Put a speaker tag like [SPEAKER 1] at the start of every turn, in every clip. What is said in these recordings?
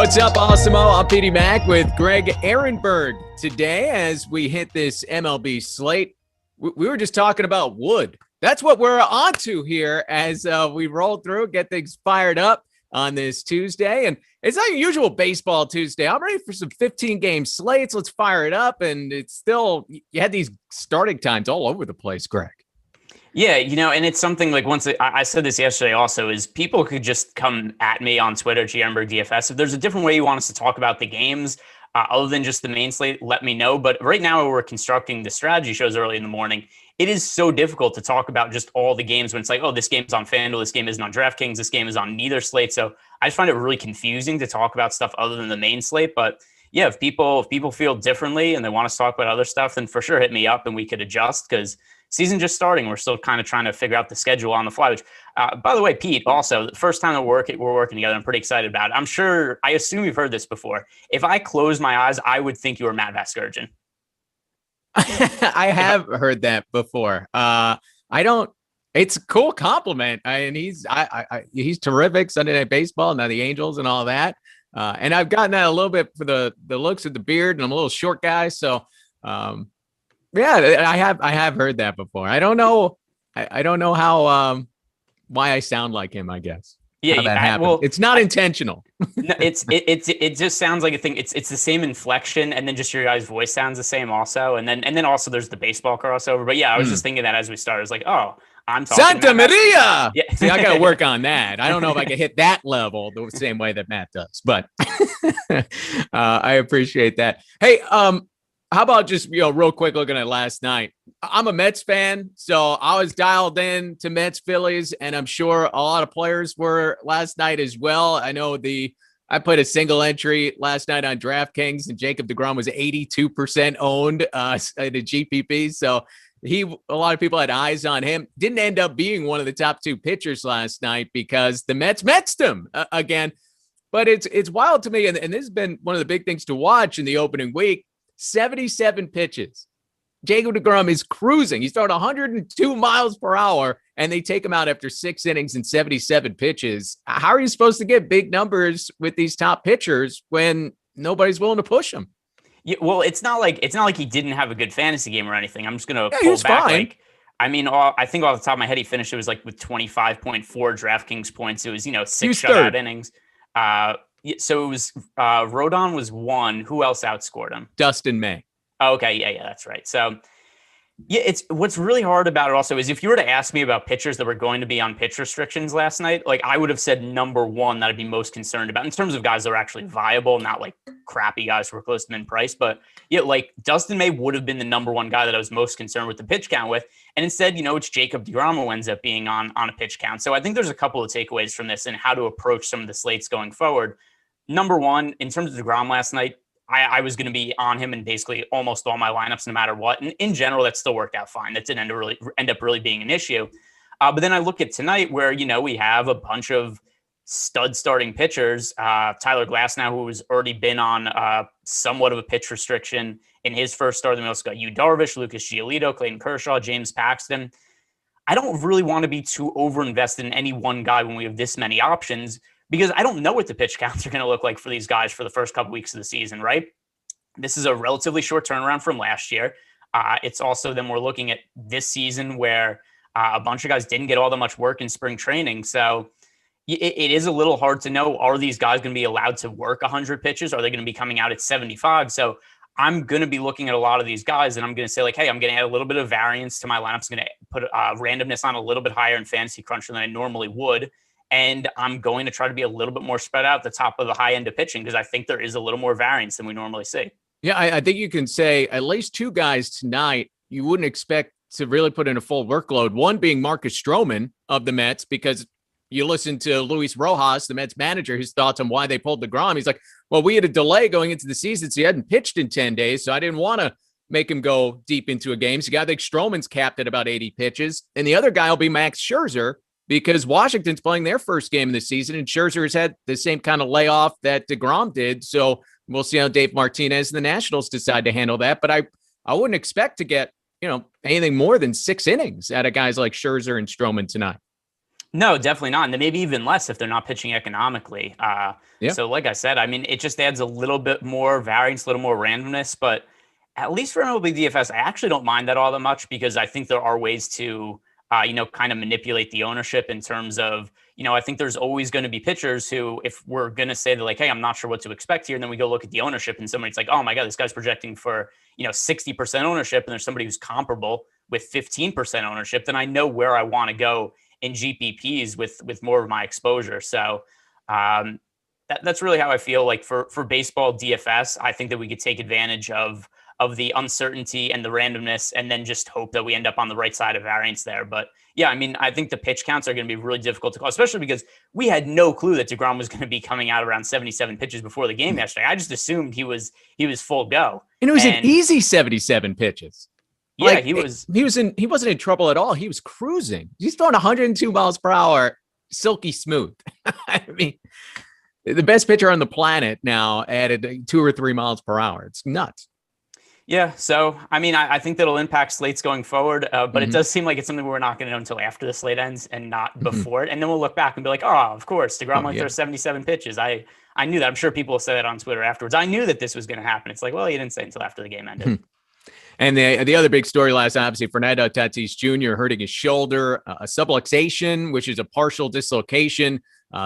[SPEAKER 1] What's up, Awesemo? I'm Peteymac with Greg Ehrenberg. Today, as we hit this MLB slate, we were just talking about wood. That's what we're on to here as we roll through, get things fired up on this Tuesday. And it's not your usual baseball Tuesday. I'm ready for some 15-game slates. Let's fire it up. And it's still, you had these starting times all over the place, Greg.
[SPEAKER 2] Yeah, and it's something like I said this yesterday also, is people could just come at me on Twitter, Mlb Dfs. If there's a different way you want us to talk about the games, other than just the main slate, let me know. But right now we're constructing the strategy shows early in the morning. It is so difficult to talk about just all the games when it's like, oh, this game's on FanDuel, this game isn't on DraftKings, this game is on neither slate. So I just find it really confusing to talk about stuff other than the main slate. But yeah, if people feel differently and they want us to talk about other stuff, then for sure hit me up and we could adjust, because season just starting. We're still kind of trying to figure out the schedule on the fly, which, by the way, Pete, also, the first time that we're working together, I'm pretty excited about it. I assume you've heard this before. If I close my eyes, I would think you were Matt Vasgersian.
[SPEAKER 1] I have heard that before. It's a cool compliment. He's terrific. Sunday Night Baseball, now the Angels and all that. And I've gotten that a little bit for the looks of the beard, and I'm a little short guy. So, yeah, I have heard that before. I don't know. I don't know how, why I sound like him, I guess.
[SPEAKER 2] Yeah,
[SPEAKER 1] that happened. It's not intentional.
[SPEAKER 2] No, it just sounds like a thing. It's the same inflection, and then just your guy's voice sounds the same also. And then also there's the baseball crossover. But yeah, I was just thinking that as we started. I was like, oh, I'm talking
[SPEAKER 1] Santa Maria.
[SPEAKER 2] Yeah.
[SPEAKER 1] See, I got to work on that. I don't know if I can hit that level the same way that Matt does, but I appreciate that. Hey, how about just, real quick looking at last night? I'm a Mets fan, so I was dialed in to Mets Phillies, and I'm sure a lot of players were last night as well. I know I put a single entry last night on DraftKings, and Jacob deGrom was 82% owned in the GPP. So a lot of people had eyes on him. Didn't end up being one of the top two pitchers last night because the Mets Metsed him again. But it's wild to me, and this has been one of the big things to watch in the opening week. 77 pitches. Jacob deGrom is cruising. He's throwing 102 miles per hour, and they take him out after 6 innings and 77 pitches. How are you supposed to get big numbers with these top pitchers when nobody's willing to push them?
[SPEAKER 2] Yeah, well, it's not like he didn't have a good fantasy game or anything. I'm just gonna
[SPEAKER 1] he was
[SPEAKER 2] pull back.
[SPEAKER 1] Fine.
[SPEAKER 2] I think off the top of my head, he finished. It was like with 25.4 DraftKings points. It was 6 shutout innings. So it was Rodon was 1. Who else outscored him?
[SPEAKER 1] Dustin May.
[SPEAKER 2] Oh, okay, yeah, that's right. So yeah, it's what's really hard about it also is if you were to ask me about pitchers that were going to be on pitch restrictions last night, like I would have said number one that I'd be most concerned about in terms of guys that are actually viable, not like crappy guys who are close to min price. But yeah, like Dustin May would have been the number one guy that I was most concerned with the pitch count with. And instead, it's Jacob deGrom who ends up being on a pitch count. So I think there's a couple of takeaways from this and how to approach some of the slates going forward. Number one, in terms of deGrom last night, I was going to be on him in basically almost all my lineups, no matter what. And in general, that still worked out fine. That didn't end up really being an issue. But then I look at tonight where, we have a bunch of stud starting pitchers. Tyler Glasnow, who has already been on somewhat of a pitch restriction in his first start. Then we also got Yu Darvish, Lucas Giolito, Clayton Kershaw, James Paxton. I don't really want to be too overinvested in any one guy when we have this many options, because I don't know what the pitch counts are going to look like for these guys for the first couple weeks of the season, right? This is a relatively short turnaround from last year. It's also then we're looking at this season where a bunch of guys didn't get all that much work in spring training. So it is a little hard to know, are these guys going to be allowed to work 100 pitches? Are they going to be coming out at 75? So I'm going to be looking at a lot of these guys and I'm going to say like, hey, I'm going to add a little bit of variance to my lineups. I'm going to put randomness on a little bit higher in Fantasy Cruncher than I normally would. And I'm going to try to be a little bit more spread out at the top of the high end of pitching because I think there is a little more variance than we normally see.
[SPEAKER 1] Yeah, I think you can say at least two guys tonight you wouldn't expect to really put in a full workload. One being Marcus Stroman of the Mets, because you listen to Luis Rojas, the Mets manager, his thoughts on why they pulled deGrom. He's like, well, we had a delay going into the season, so he hadn't pitched in 10 days, so I didn't want to make him go deep into a game. So I think Stroman's capped at about 80 pitches. And the other guy will be Max Scherzer, because Washington's playing their first game of the season, and Scherzer has had the same kind of layoff that deGrom did. So we'll see how Dave Martinez and the Nationals decide to handle that. But I wouldn't expect to get, anything more than 6 innings out of guys like Scherzer and Stroman tonight.
[SPEAKER 2] No, definitely not. And then maybe even less if they're not pitching economically.
[SPEAKER 1] Yeah.
[SPEAKER 2] So like I said, I mean, it just adds a little bit more variance, a little more randomness. But at least for Mlb Dfs, I actually don't mind that all that much because I think there are ways to, kind of manipulate the ownership in terms of, I think there's always going to be pitchers who, if we're going to say that like, hey, I'm not sure what to expect here. And then we go look at the ownership and somebody's like, oh my God, this guy's projecting for, 60% ownership. And there's somebody who's comparable with 15% ownership. Then I know where I want to go in GPPs with more of my exposure. So that's really how I feel like for baseball DFS. I think that we could take advantage of the uncertainty and the randomness, and then just hope that we end up on the right side of variance there. But yeah, I mean, I think the pitch counts are going to be really difficult to call, especially because we had no clue that DeGrom was going to be coming out around 77 pitches before the game yesterday. I just assumed he was full go.
[SPEAKER 1] And it was an easy 77 pitches.
[SPEAKER 2] Yeah,
[SPEAKER 1] like,
[SPEAKER 2] he wasn't
[SPEAKER 1] in trouble at all. He was cruising. He's throwing 102 miles per hour, silky smooth. I mean, the best pitcher on the planet now added 2 or 3 miles per hour. It's nuts.
[SPEAKER 2] Yeah. So, I mean, I think that'll impact slates going forward, but it does seem like it's something we're not going to know until after the slate ends and not before it. And then we'll look back and be like, oh, of course, DeGrom might throw 77 pitches. I knew that. I'm sure people will say that on Twitter afterwards. I knew that this was going to happen. It's like, well, you didn't say it until after the game ended.
[SPEAKER 1] And the other big story last night, obviously, Fernando Tatis Jr. hurting his shoulder, a subluxation, which is a partial dislocation.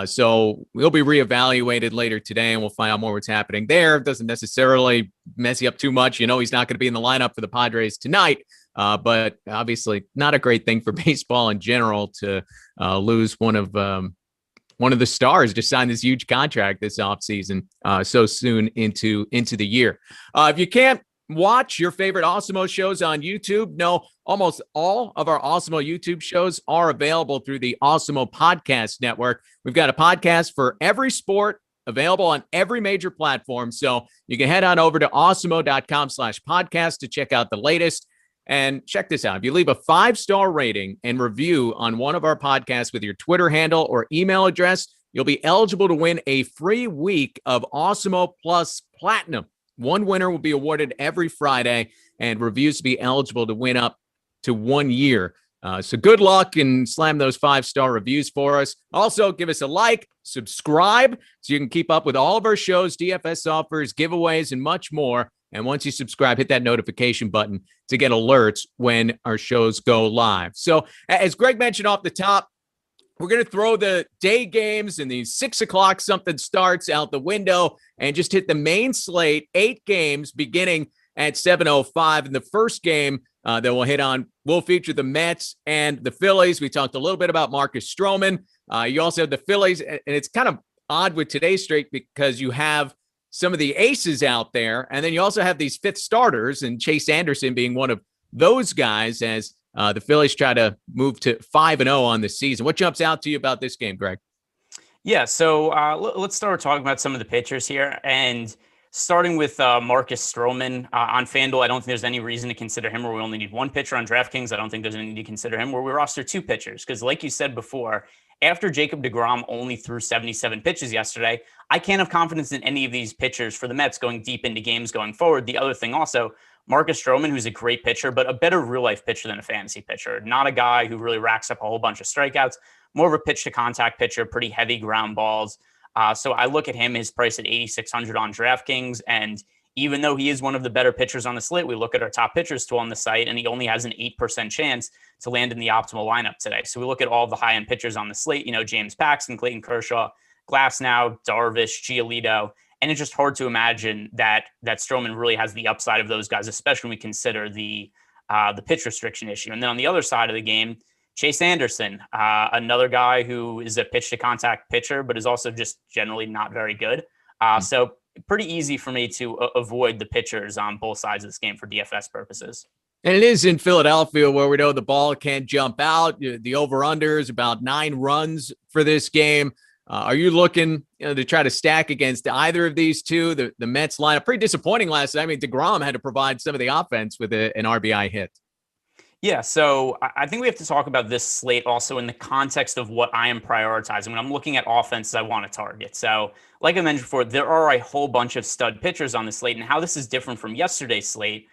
[SPEAKER 1] So we'll be reevaluated later today, and we'll find out more what's happening there. It doesn't necessarily mess you up too much. He's not going to be in the lineup for the Padres tonight, but obviously not a great thing for baseball in general to lose one of the stars. Just signed this huge contract this offseason so soon into the year. If you can't watch your favorite Awesemo shows on YouTube, no, almost all of our Awesemo YouTube shows are available through the Awesemo Podcast Network. We've got a podcast for every sport available on every major platform. So you can head on over to awesemo.com/podcast to check out the latest. And check this out. If you leave a 5-star rating and review on one of our podcasts with your Twitter handle or email address, you'll be eligible to win a free week of Awesemo Plus Platinum. One winner will be awarded every Friday, and reviews to be eligible to win up to 1 year. So good luck and slam those 5-star reviews for us. Also, give us a like, subscribe, so you can keep up with all of our shows, DFS offers, giveaways, and much more. And once you subscribe, hit that notification button to get alerts when our shows go live. So as Greg mentioned off the top, we're going to throw the day games and the 6 o'clock something starts out the window and just hit the main slate, 8 games beginning at 7:05. And the first game that we'll hit on will feature the Mets and the Phillies. We talked a little bit about Marcus Stroman. You also have the Phillies, and it's kind of odd with today's slate because you have some of the aces out there, and then you also have these fifth starters, and Chase Anderson being one of those guys as the Phillies try to move to 5-0 on the season. What jumps out to you about this game, Greg?
[SPEAKER 2] Yeah, so let's start talking about some of the pitchers here. And starting with Marcus Stroman on FanDuel, I don't think there's any reason to consider him where we only need one pitcher. On DraftKings, I don't think there's any need to consider him where we roster 2 pitchers. Because like you said before, after Jacob deGrom only threw 77 pitches yesterday, I can't have confidence in any of these pitchers for the Mets going deep into games going forward. The other thing also, Marcus Stroman, who's a great pitcher, but a better real-life pitcher than a fantasy pitcher. Not a guy who really racks up a whole bunch of strikeouts. More of a pitch-to-contact pitcher, pretty heavy ground balls. So I look at him, his price at $8,600 on DraftKings, and even though he is one of the better pitchers on the slate, we look at our top pitchers tool on the site, and he only has an 8% chance to land in the optimal lineup today. So we look at all the high-end pitchers on the slate, James Paxton, Clayton Kershaw, Glasnow, Darvish, Giolito, and it's just hard to imagine that Stroman really has the upside of those guys, especially when we consider the pitch restriction issue. And then on the other side of the game, Chase Anderson, another guy who is a pitch-to-contact pitcher, but is also just generally not very good. So pretty easy for me to avoid the pitchers on both sides of this game for DFS purposes.
[SPEAKER 1] And it is in Philadelphia where we know the ball can jump out. The over-under is about 9 runs for this game. Are you looking to try to stack against either of these two? The Mets lineup, pretty disappointing last night. I mean, deGrom had to provide some of the offense with an RBI hit.
[SPEAKER 2] Yeah, so I think we have to talk about this slate also in the context of what I am prioritizing when I'm looking at offenses I want to target. So like I mentioned before, there are a whole bunch of stud pitchers on the slate, and how this is different from yesterday's slate.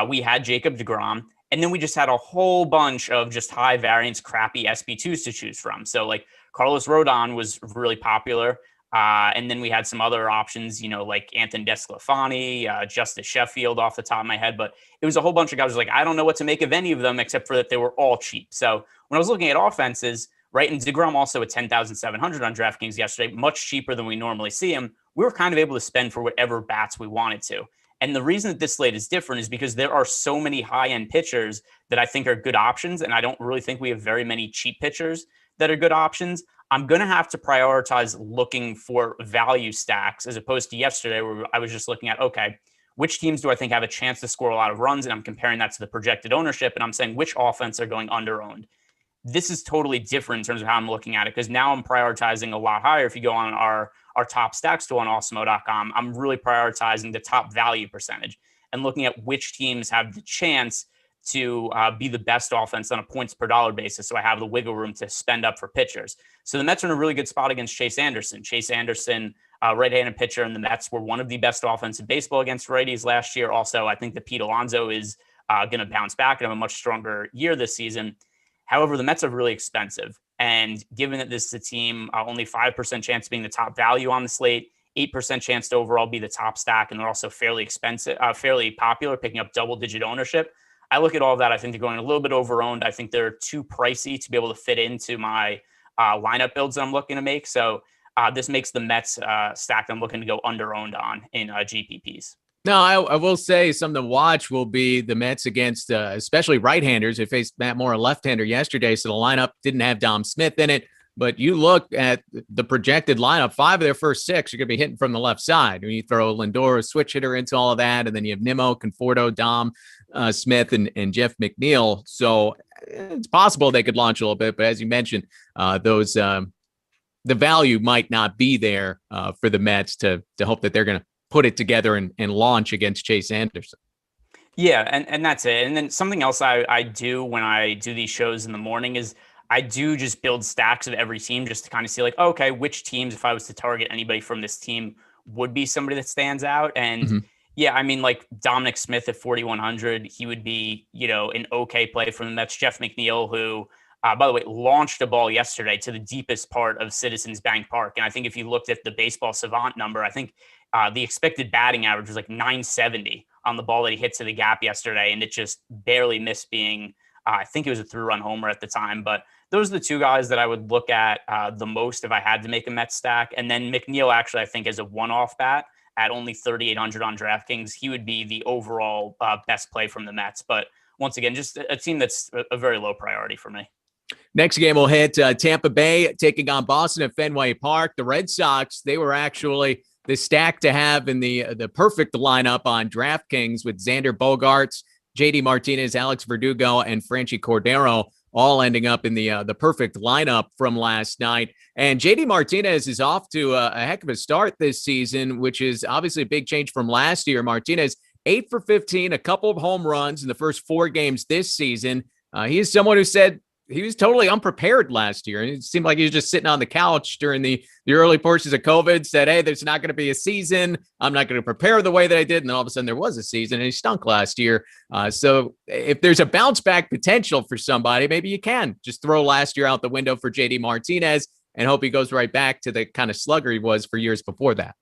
[SPEAKER 2] We had Jacob deGrom, And then we just had a whole bunch of just high variance, crappy SP2s to choose from. So like Carlos Rodon was really popular. And then we had some other options, like Anthony Desclafani, Justice Sheffield off the top of my head. But it was a whole bunch of guys who was like, I don't know what to make of any of them except for that they were all cheap. So when I was looking at offenses, right, and DeGrom also at 10,700 on DraftKings yesterday, much cheaper than we normally see him, we were kind of able to spend for whatever bats we wanted to. And the reason that this slate is different is because there are so many high-end pitchers that I think are good options, and I don't really think we have very many cheap pitchers that are good options. I'm going to have to prioritize looking for value stacks as opposed to yesterday where I was just looking at, okay, which teams do I think have a chance to score a lot of runs? And I'm comparing that to the projected ownership, and I'm saying which offense are going under-owned. This is totally different in terms of how I'm looking at it because now I'm prioritizing a lot higher. If you go on our top stacks tool on Awesemo.com, I'm really prioritizing the top value percentage and looking at which teams have the chance to be the best offense on a points per dollar basis. So I have the wiggle room to spend up for pitchers. So the Mets are in a really good spot against Chase Anderson. Chase Anderson, right-handed pitcher, and the Mets were one of the best offense in baseball against righties last year. Also, I think that Pete Alonso is going to bounce back and have a much stronger year this season. However, the Mets are really expensive. And given that this is a team, only 5% chance of being the top value on the slate, 8% chance to overall be the top stack, and they're also fairly expensive, fairly popular, picking up double-digit ownership. I look at all of that. I think they're going a little bit over-owned. I think they're too pricey to be able to fit into my lineup builds that I'm looking to make. So this makes the Mets stack that I'm looking to go under-owned on in GPPs.
[SPEAKER 1] No, I will say something to watch will be the Mets against especially right-handers. They faced Matt Moore, a left-hander, yesterday, so the lineup didn't have Dom Smith in it. But you look at the projected lineup, 5 of their first 6 are going to be hitting from the left side. When you throw Lindor, a switch hitter, into all of that, and then you have Nimmo, Conforto, Dom Smith, and Jeff McNeil. So it's possible they could launch a little bit, but as you mentioned, the value might not be there for the Mets to hope that they're going to put it together and launch against Chase Anderson.
[SPEAKER 2] Yeah, and that's it. And then something else I do when I do these shows in the morning is I do just build stacks of every team just to kind of see like, okay, which teams, if I was to target anybody from this team, would be somebody that stands out. And yeah, I mean, like Dominic Smith at 4,100, he would be, an okay play from the Mets. Jeff McNeil, who, by the way, launched a ball yesterday to the deepest part of Citizens Bank Park. And I think if you looked at the Baseball Savant number, I think the expected batting average was like 970 on the ball that he hit to the gap yesterday. And it just barely missed being, I think it was a 3-run homer at the time. But those are the 2 guys that I would look at the most if I had to make a Mets stack. And then McNeil, actually, I think, is a one-off bat at only 3,800 on DraftKings. He would be the overall best play from the Mets. But once again, just a team that's a very low priority for me.
[SPEAKER 1] Next game we'll hit Tampa Bay taking on Boston at Fenway Park. The Red Sox, they were actually the stack to have in the perfect lineup on DraftKings with Xander Bogaerts, JD Martinez, Alex Verdugo, and Franchi Cordero all ending up in the perfect lineup from last night. And JD Martinez is off to a heck of a start this season, which is obviously a big change from last year. Martinez, 8 for 15, a couple of home runs in the first 4 games this season. He is someone who said he was totally unprepared last year. And it seemed like he was just sitting on the couch during the early portions of COVID, said, hey, there's not going to be a season. I'm not going to prepare the way that I did. And then all of a sudden there was a season and he stunk last year. So if there's a bounce back potential for somebody, maybe you can just throw last year out the window for JD Martinez and hope he goes right back to the kind of slugger he was for years before that.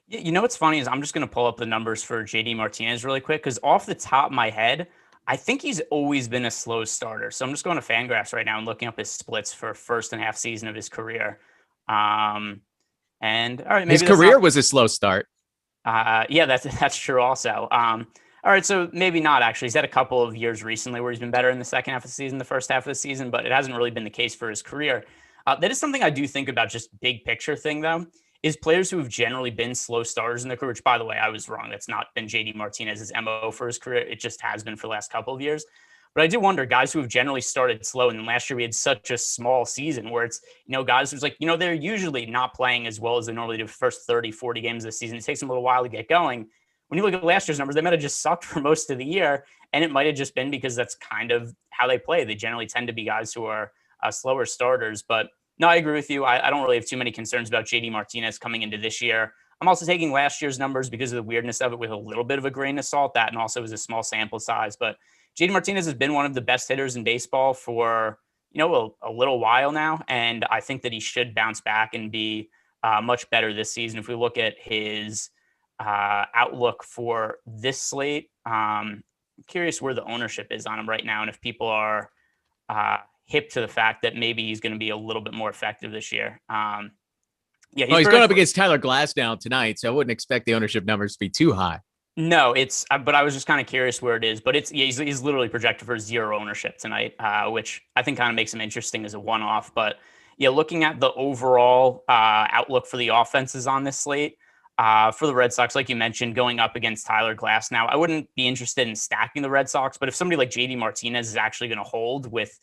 [SPEAKER 2] You know what's funny is I'm just going to pull up the numbers for JD Martinez really quick because off the top of my head, I think he's always been a slow starter. So I'm just going to Fangraphs right now and looking up his splits for first and half season of his career. And all right, maybe
[SPEAKER 1] his career was a slow start.
[SPEAKER 2] Yeah, that's true also. All right, so maybe not actually. He's had a couple of years recently where he's been better in the second half of the season, the first half of the season, but it hasn't really been the case for his career. That is something I do think about, just big picture thing though, is players who have generally been slow starters in their career, which by the way, I was wrong. That's not been JD Martinez's MO for his career. It just has been for the last couple of years. But I do wonder, guys who have generally started slow, and then last year we had such a small season where it's, guys who's like, they're usually not playing as well as they normally do the first 30, 40 games of the season. It takes them a little while to get going. When you look at last year's numbers, they might have just sucked for most of the year. And it might have just been because that's kind of how they play. They generally tend to be guys who are slower starters. But no, I agree with you. I don't really have too many concerns about JD Martinez coming into this year. I'm also taking last year's numbers because of the weirdness of it with a little bit of a grain of salt. That and also was a small sample size. But JD Martinez has been one of the best hitters in baseball for, a little while now. And I think that he should bounce back and be much better this season. If we look at his outlook for this slate, I'm curious where the ownership is on him right now. And if people are hip to the fact that maybe he's going to be a little bit more effective this year. He's
[SPEAKER 1] going up against Tyler Glasnow tonight, so I wouldn't expect the ownership numbers to be too high.
[SPEAKER 2] No, but I was just kind of curious where it is. But he's literally projected for 0 ownership tonight, which I think kind of makes him interesting as a one-off. But looking at the overall outlook for the offenses on this slate, for the Red Sox, like you mentioned, going up against Tyler Glasnow, I wouldn't be interested in stacking the Red Sox. But if somebody like JD Martinez is actually going to hold with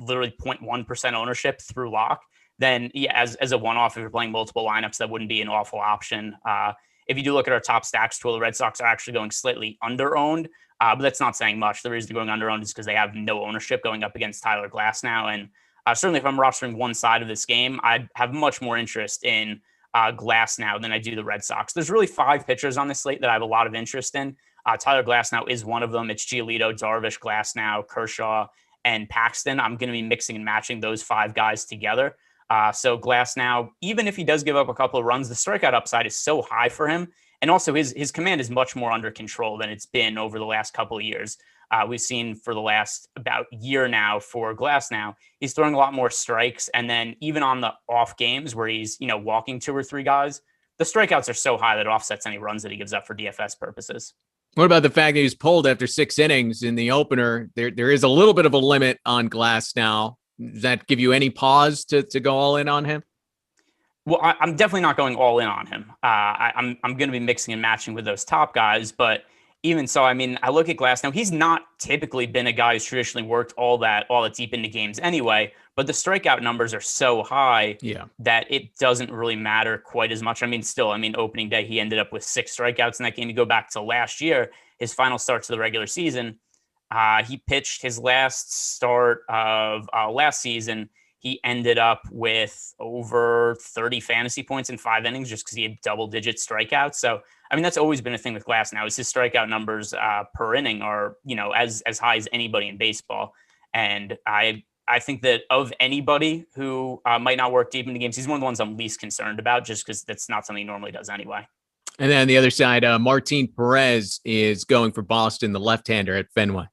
[SPEAKER 2] literally 0.1% ownership through lock, then as a one-off, if you're playing multiple lineups, that wouldn't be an awful option. If you do look at our top stacks tool, the Red Sox are actually going slightly under-owned, but that's not saying much. The reason they're going under-owned is because they have no ownership going up against Tyler Glasnow. And certainly if I'm rostering one side of this game, I'd have much more interest in Glasnow than I do the Red Sox. There's really 5 pitchers on this slate that I have a lot of interest in. Tyler Glasnow is one of them. It's Giolito, Darvish, Glasnow, Kershaw, and Paxton. I'm going to be mixing and matching those 5 guys together. So Glasnow, even if he does give up a couple of runs, the strikeout upside is so high for him. And also his command is much more under control than it's been over the last couple of years. We've seen for the last about year now for Glasnow, he's throwing a lot more strikes. And then even on the off games where he's, walking 2 or 3 guys, the strikeouts are so high that it offsets any runs that he gives up for DFS purposes.
[SPEAKER 1] What about the fact that he was pulled after 6 innings in the opener? There is a little bit of a limit on Glasnow. Does that give you any pause to go all in on him?
[SPEAKER 2] Well, I'm definitely not going all in on him. I'm going to be mixing and matching with those top guys. But even so, I look at Glasnow. He's not typically been a guy who's traditionally worked all that deep into games anyway. But the strikeout numbers are so high that it doesn't really matter quite as much. Opening day, he ended up with 6 strikeouts in that game. You go back to last year, his final start to the regular season. He pitched his last start of last season. He ended up with over 30 fantasy points in 5 innings just because he had double-digit strikeouts. So, that's always been a thing with Glasnow is his strikeout numbers per inning are, as high as anybody in baseball. And I think that of anybody who might not work deep into games, he's one of the ones I'm least concerned about just because that's not something he normally does anyway.
[SPEAKER 1] And then on the other side, Martin Perez is going for Boston, the left-hander at Fenway.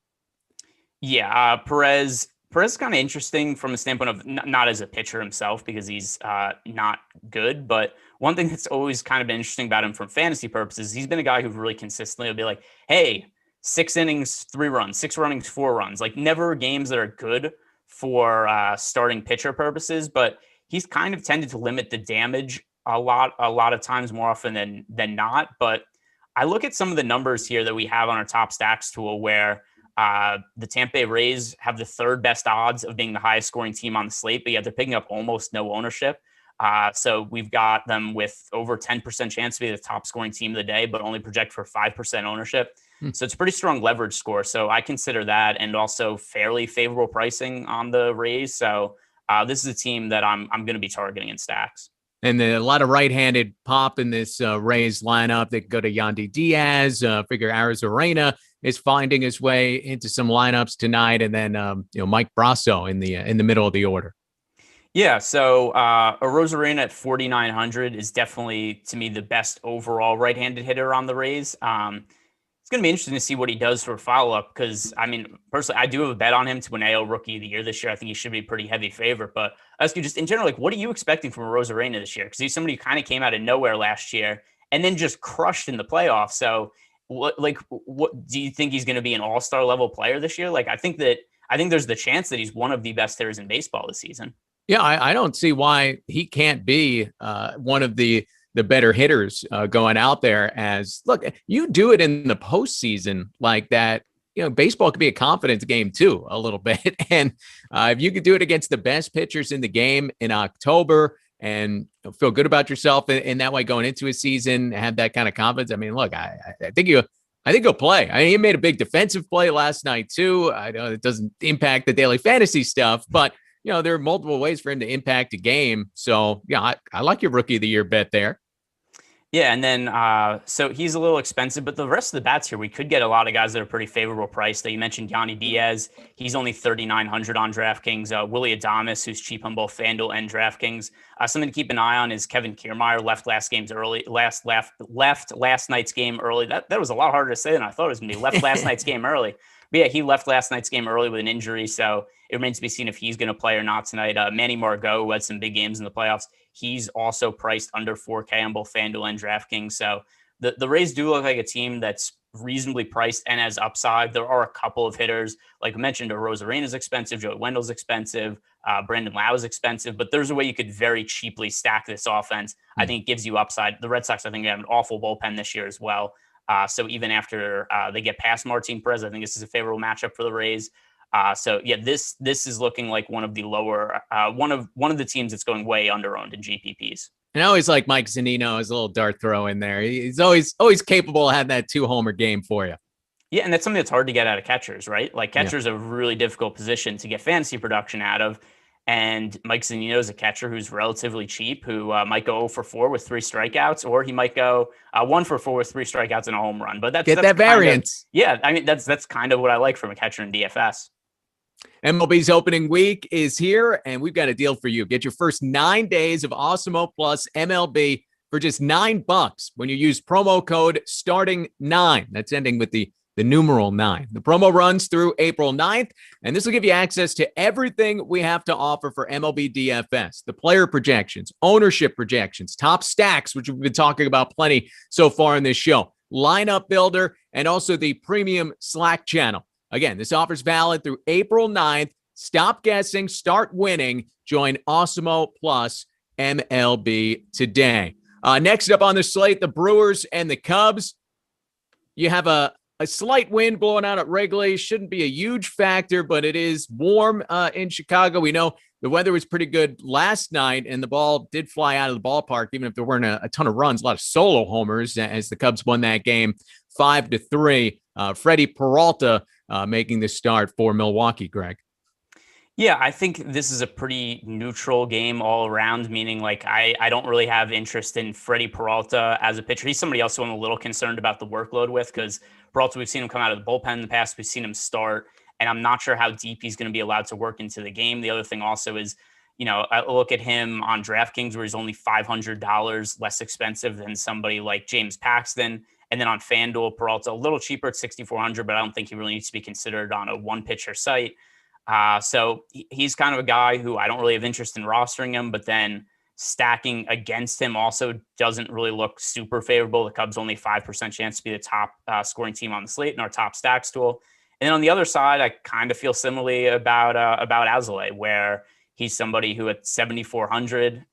[SPEAKER 2] Yeah, Perez is kind of interesting from a standpoint of not as a pitcher himself because he's not good. But one thing that's always kind of been interesting about him from fantasy purposes, he's been a guy who really consistently will be like, hey, 6 innings, 3 runs, 6 innings, 4 runs, like never games that are good for starting pitcher purposes. But he's kind of tended to limit the damage a lot of times more often than not. But I look at some of the numbers here that we have on our top stacks tool where the Tampa Bay Rays have the 3rd best odds of being the highest scoring team on the slate, but yet they're picking up almost no ownership. So we've got them with over 10% chance to be the top scoring team of the day, but only project for 5% ownership. So it's a pretty strong leverage score. So I consider that and also fairly favorable pricing on the Rays. So this is a team that I'm going to be targeting in stacks.
[SPEAKER 1] And a lot of right-handed pop in this Rays lineup. They go to Yandy Diaz. Figure Arizarena is finding his way into some lineups tonight, and then Mike Brasso in the middle of the order.
[SPEAKER 2] Yeah, so Arozarena at 4,900 is definitely to me the best overall right-handed hitter on the Rays. It's going to be interesting to see what he does for follow-up because, personally, I do have a bet on him to win AL Rookie of the Year this year. I think he should be a pretty heavy favorite. But I ask you just in general, what are you expecting from Arozarena this year? Because he's somebody who kind of came out of nowhere last year and then just crushed in the playoffs. So what do you think he's going to be an all-star level player this year? I think there's the chance that he's one of the best hitters in baseball this season.
[SPEAKER 1] Yeah, I don't see why he can't be one of the better hitters going out there. As look, you do it in the postseason like that. Baseball could be a confidence game too, a little bit. And if you could do it against the best pitchers in the game in October and feel good about yourself in that way going into a season, have that kind of confidence. I think he'll play. He made a big defensive play last night too. I know it doesn't impact the daily fantasy stuff, but there are multiple ways for him to impact a game. So yeah, I like your Rookie of the Year bet there.
[SPEAKER 2] Yeah, and then so he's a little expensive, but the rest of the bats here, we could get a lot of guys that are pretty favorable price. That you mentioned, Yanni Diaz, he's only 3,900 on DraftKings. Willie Adames, who's cheap on both FanDuel and DraftKings. Something to keep an eye on is Kevin Kiermaier left last night's game early. That was a lot harder to say than I thought it was going to be. Left last night's game early. But yeah, he left last night's game early with an injury, so it remains to be seen if he's going to play or not tonight. Manny Margot, who had some big games in the playoffs, he's also priced under 4K on both FanDuel and DraftKings. So the Rays do look like a team that's reasonably priced and has upside. There are a couple of hitters, like I mentioned, Rosarena's expensive, Joey Wendell's expensive, Brandon Lau is expensive, but there's a way you could very cheaply stack this offense. I think it gives you upside. The Red Sox, I think, have an awful bullpen this year as well. So even after they get past Martin Perez, I think this is a favorable matchup for the Rays. So yeah, this is looking like one of the lower one of the teams that's going way under owned in GPPs.
[SPEAKER 1] And I always like Mike Zunino as a little dart throw in there. He's always capable of having that 2-homer game for you.
[SPEAKER 2] Yeah, and that's something that's hard to get out of catchers, right? Like catchers are a really difficult position to get fantasy production out of. And Mike Zunino is a catcher who's relatively cheap, who might go 0 for 4 with 3 strikeouts, or he might go 1 for 4 with 3 strikeouts and a home run. But that's
[SPEAKER 1] that variance.
[SPEAKER 2] I mean, that's kind of what I like from a catcher in DFS.
[SPEAKER 1] MLB's opening week is here, and we've got a deal for you. Get your first 9 days of Awesemo Plus MLB for just $9 when you use promo code STARTING9. That's ending with the numeral 9. The promo runs through April 9th, and this will give you access to everything we have to offer for MLB DFS, the player projections, ownership projections, top stacks, which we've been talking about plenty so far in this show, lineup builder, and also the premium Slack channel. Again, this offer's valid through April 9th. Stop guessing, start winning. Join Awesemo Plus MLB today. Next up on the slate, the Brewers and the Cubs. You have a slight wind blowing out at Wrigley. Shouldn't be a huge factor, but it is warm in Chicago. We know the weather was pretty good last night, and the ball did fly out of the ballpark, even if there weren't a ton of runs, a lot of solo homers as the Cubs won that game 5-3. Freddie Peralta making the start for Milwaukee, Greg.
[SPEAKER 2] Yeah, I think this is a pretty neutral game all around, meaning like I don't really have interest in Freddie Peralta as a pitcher. He's somebody else who I'm a little concerned about the workload with, because Peralta, we've seen him come out of the bullpen in the past. We've seen him start, and I'm not sure how deep he's going to be allowed to work into the game. The other thing also is, I look at him on DraftKings where he's only $500 less expensive than somebody like James Paxton. And then on FanDuel, Peralta a little cheaper at $6,400, but I don't think he really needs to be considered on a one-pitcher site. So he's kind of a guy who I don't really have interest in rostering him, but then stacking against him also doesn't really look super favorable. The Cubs only 5% chance to be the top scoring team on the slate in our top stacks tool. And then on the other side, I kind of feel similarly about Alzolay, where he's somebody who at 7,400,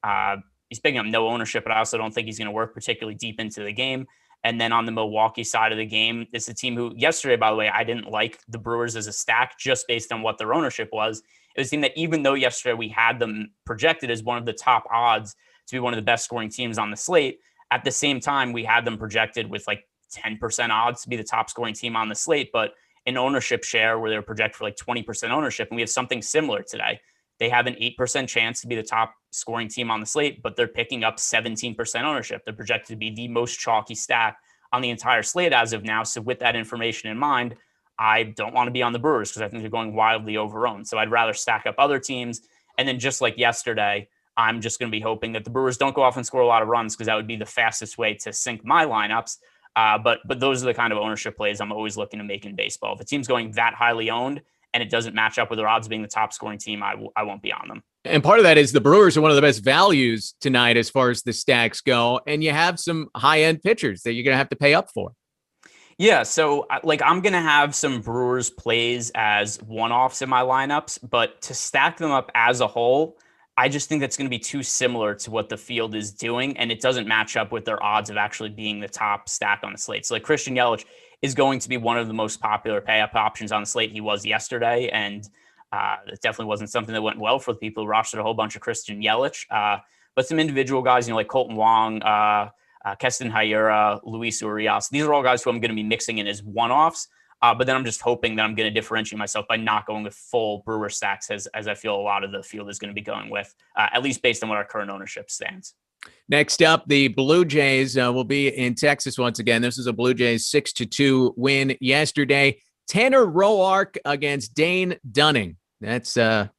[SPEAKER 2] he's picking up no ownership, but I also don't think he's going to work particularly deep into the game. And then on the Milwaukee side of the game, it's a team who yesterday, by the way, I didn't like the Brewers as a stack just based on what their ownership was. It was a team that even though yesterday we had them projected as one of the top odds to be one of the best scoring teams on the slate, at the same time, we had them projected with like 10% odds to be the top scoring team on the slate, but an ownership share where they're projected for like 20% ownership. And we have something similar today. They have an 8% chance to be the top scoring team on the slate, but they're picking up 17% ownership. They're projected to be the most chalky stack on the entire slate as of now. So with that information in mind, I don't want to be on the Brewers because I think they're going wildly overowned. So I'd rather stack up other teams. And then just like yesterday, I'm just going to be hoping that the Brewers don't go off and score a lot of runs, because that would be the fastest way to sync my lineups. But those are the kind of ownership plays I'm always looking to make in baseball. If a team's going that highly owned and it doesn't match up with their odds being the top scoring team, I won't be on them.
[SPEAKER 1] And part of that is the Brewers are one of the best values tonight as far as the stacks go. And you have some high-end pitchers that you're going to have to pay up for.
[SPEAKER 2] Yeah, so like I'm going to have some Brewers plays as one-offs in my lineups, but to stack them up as a whole, I just think that's going to be too similar to what the field is doing, and it doesn't match up with their odds of actually being the top stack on the slate. So like Christian Yelich is going to be one of the most popular pay-up options on the slate. He was yesterday, and it definitely wasn't something that went well for the people who rostered a whole bunch of Christian Yelich. But some individual guys, like Colton Wong, Keston Hiura, Luis Urias, these are all guys who I'm going to be mixing in as one-offs. But then I'm just hoping that I'm going to differentiate myself by not going with full Brewer stacks as I feel a lot of the field is going to be going with, at least based on what our current ownership stands.
[SPEAKER 1] Next up, the Blue Jays will be in Texas once again. This is a Blue Jays 6-2 win yesterday. Tanner Roark against Dane Dunning. That's a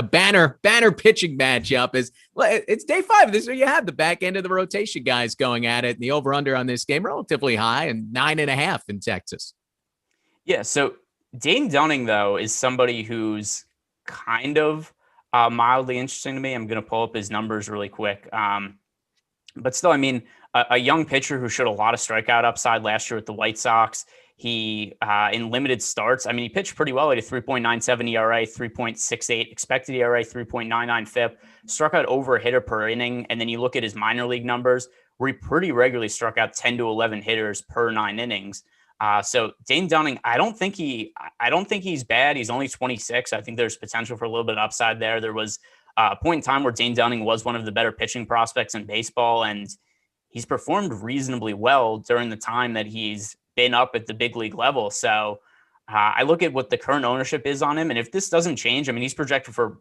[SPEAKER 1] banner pitching matchup. It's day 5. This is where you have the back end of the rotation guys going at it. And the over-under on this game relatively high, and 9.5 in Texas.
[SPEAKER 2] Yeah, so Dane Dunning, though, is somebody who's kind of mildly interesting to me. I'm going to pull up his numbers really quick. But still, I mean, a young pitcher who showed a lot of strikeout upside last year with the White Sox. He, in limited starts, I mean, he pitched pretty well at a 3.97 ERA, 3.68 expected ERA, 3.99 FIP, struck out over a hitter per inning. And then you look at his minor league numbers, where he pretty regularly struck out 10 to 11 hitters per 9 innings. So Dane Dunning, I don't think he's bad. He's only 26. I think there's potential for a little bit of upside there. There was a point in time where Dane Dunning was one of the better pitching prospects in baseball, and he's performed reasonably well during the time that he's been up at the big league level. So I look at what the current ownership is on him, and if this doesn't change, I mean, he's projected for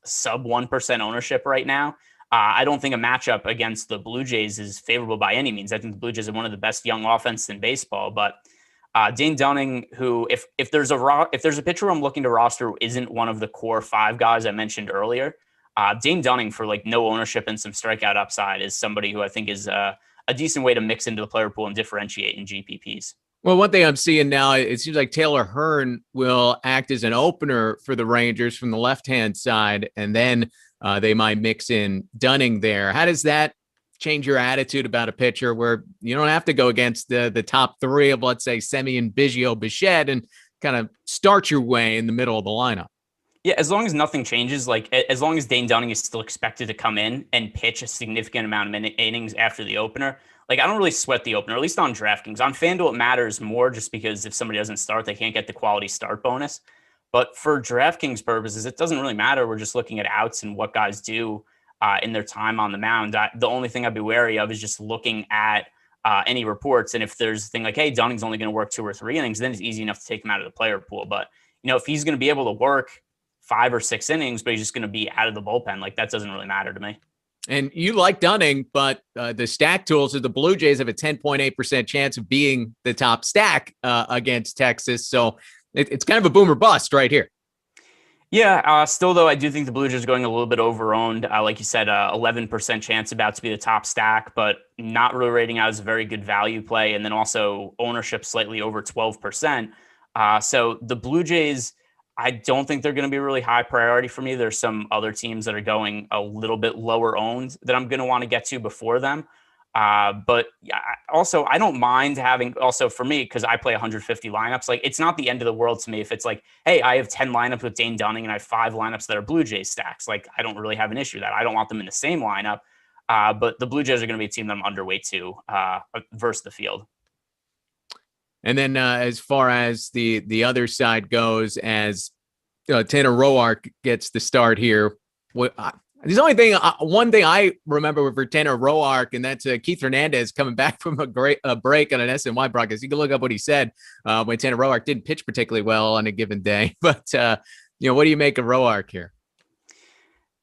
[SPEAKER 2] sub 1% ownership right now. I don't think a matchup against the Blue Jays is favorable by any means. I think the Blue Jays are one of the best young offenses in baseball, but Dane Dunning, who if there's a pitcher I'm looking to roster who isn't one of the core 5 guys I mentioned earlier, Dane Dunning for like no ownership and some strikeout upside is somebody who I think is a decent way to mix into the player pool and differentiate in GPPs.
[SPEAKER 1] Well, one thing I'm seeing now, it seems like Taylor Hearn will act as an opener for the Rangers from the left-hand side, and then they might mix in Dunning there. How does that change your attitude about a pitcher where you don't have to go against the top 3 of, let's say, Semien, Biggio, Bichette, and kind of start your way in the middle of the lineup?
[SPEAKER 2] Yeah, as long as nothing changes, like as long as Dane Dunning is still expected to come in and pitch a significant amount of innings after the opener, like I don't really sweat the opener, at least on DraftKings. On FanDuel, it matters more just because if somebody doesn't start, they can't get the quality start bonus. But for DraftKings purposes, it doesn't really matter. We're just looking at outs and what guys do in their time on the mound. The only thing I'd be wary of is just looking at any reports. And if there's a thing like, hey, Dunning's only going to work 2 or 3 innings, then it's easy enough to take him out of the player pool. But, if he's going to be able to work 5 or 6 innings, but he's just going to be out of the bullpen, like that doesn't really matter to me.
[SPEAKER 1] And you like Dunning, but the stack tools of the Blue Jays have a 10.8% chance of being the top stack against Texas. So it's kind of a boom or bust right here.
[SPEAKER 2] Yeah, still, though, I do think the Blue Jays are going a little bit over-owned. Like you said, 11% chance about to be the top stack, but not really rating out as a very good value play. And then also ownership slightly over 12%. So the Blue Jays, I don't think they're going to be a really high priority for me. There's some other teams that are going a little bit lower owned that I'm going to want to get to before them. But also, I don't mind having also for me, because I play 150 lineups. Like, it's not the end of the world to me if it's like, hey, I have 10 lineups with Dane Dunning and I have 5 lineups that are Blue Jays stacks. Like, I don't really have an issue with that. I don't want them in the same lineup. But the Blue Jays are going to be a team that I'm underweight to versus the field.
[SPEAKER 1] And then as far as the other side goes, as Tanner Roark gets the start here, there's only one thing I remember for Tanner Roark, and that's Keith Hernandez coming back from a break on an SNY broadcast. You can look up what he said when Tanner Roark didn't pitch particularly well on a given day. But, what do you make of Roark here?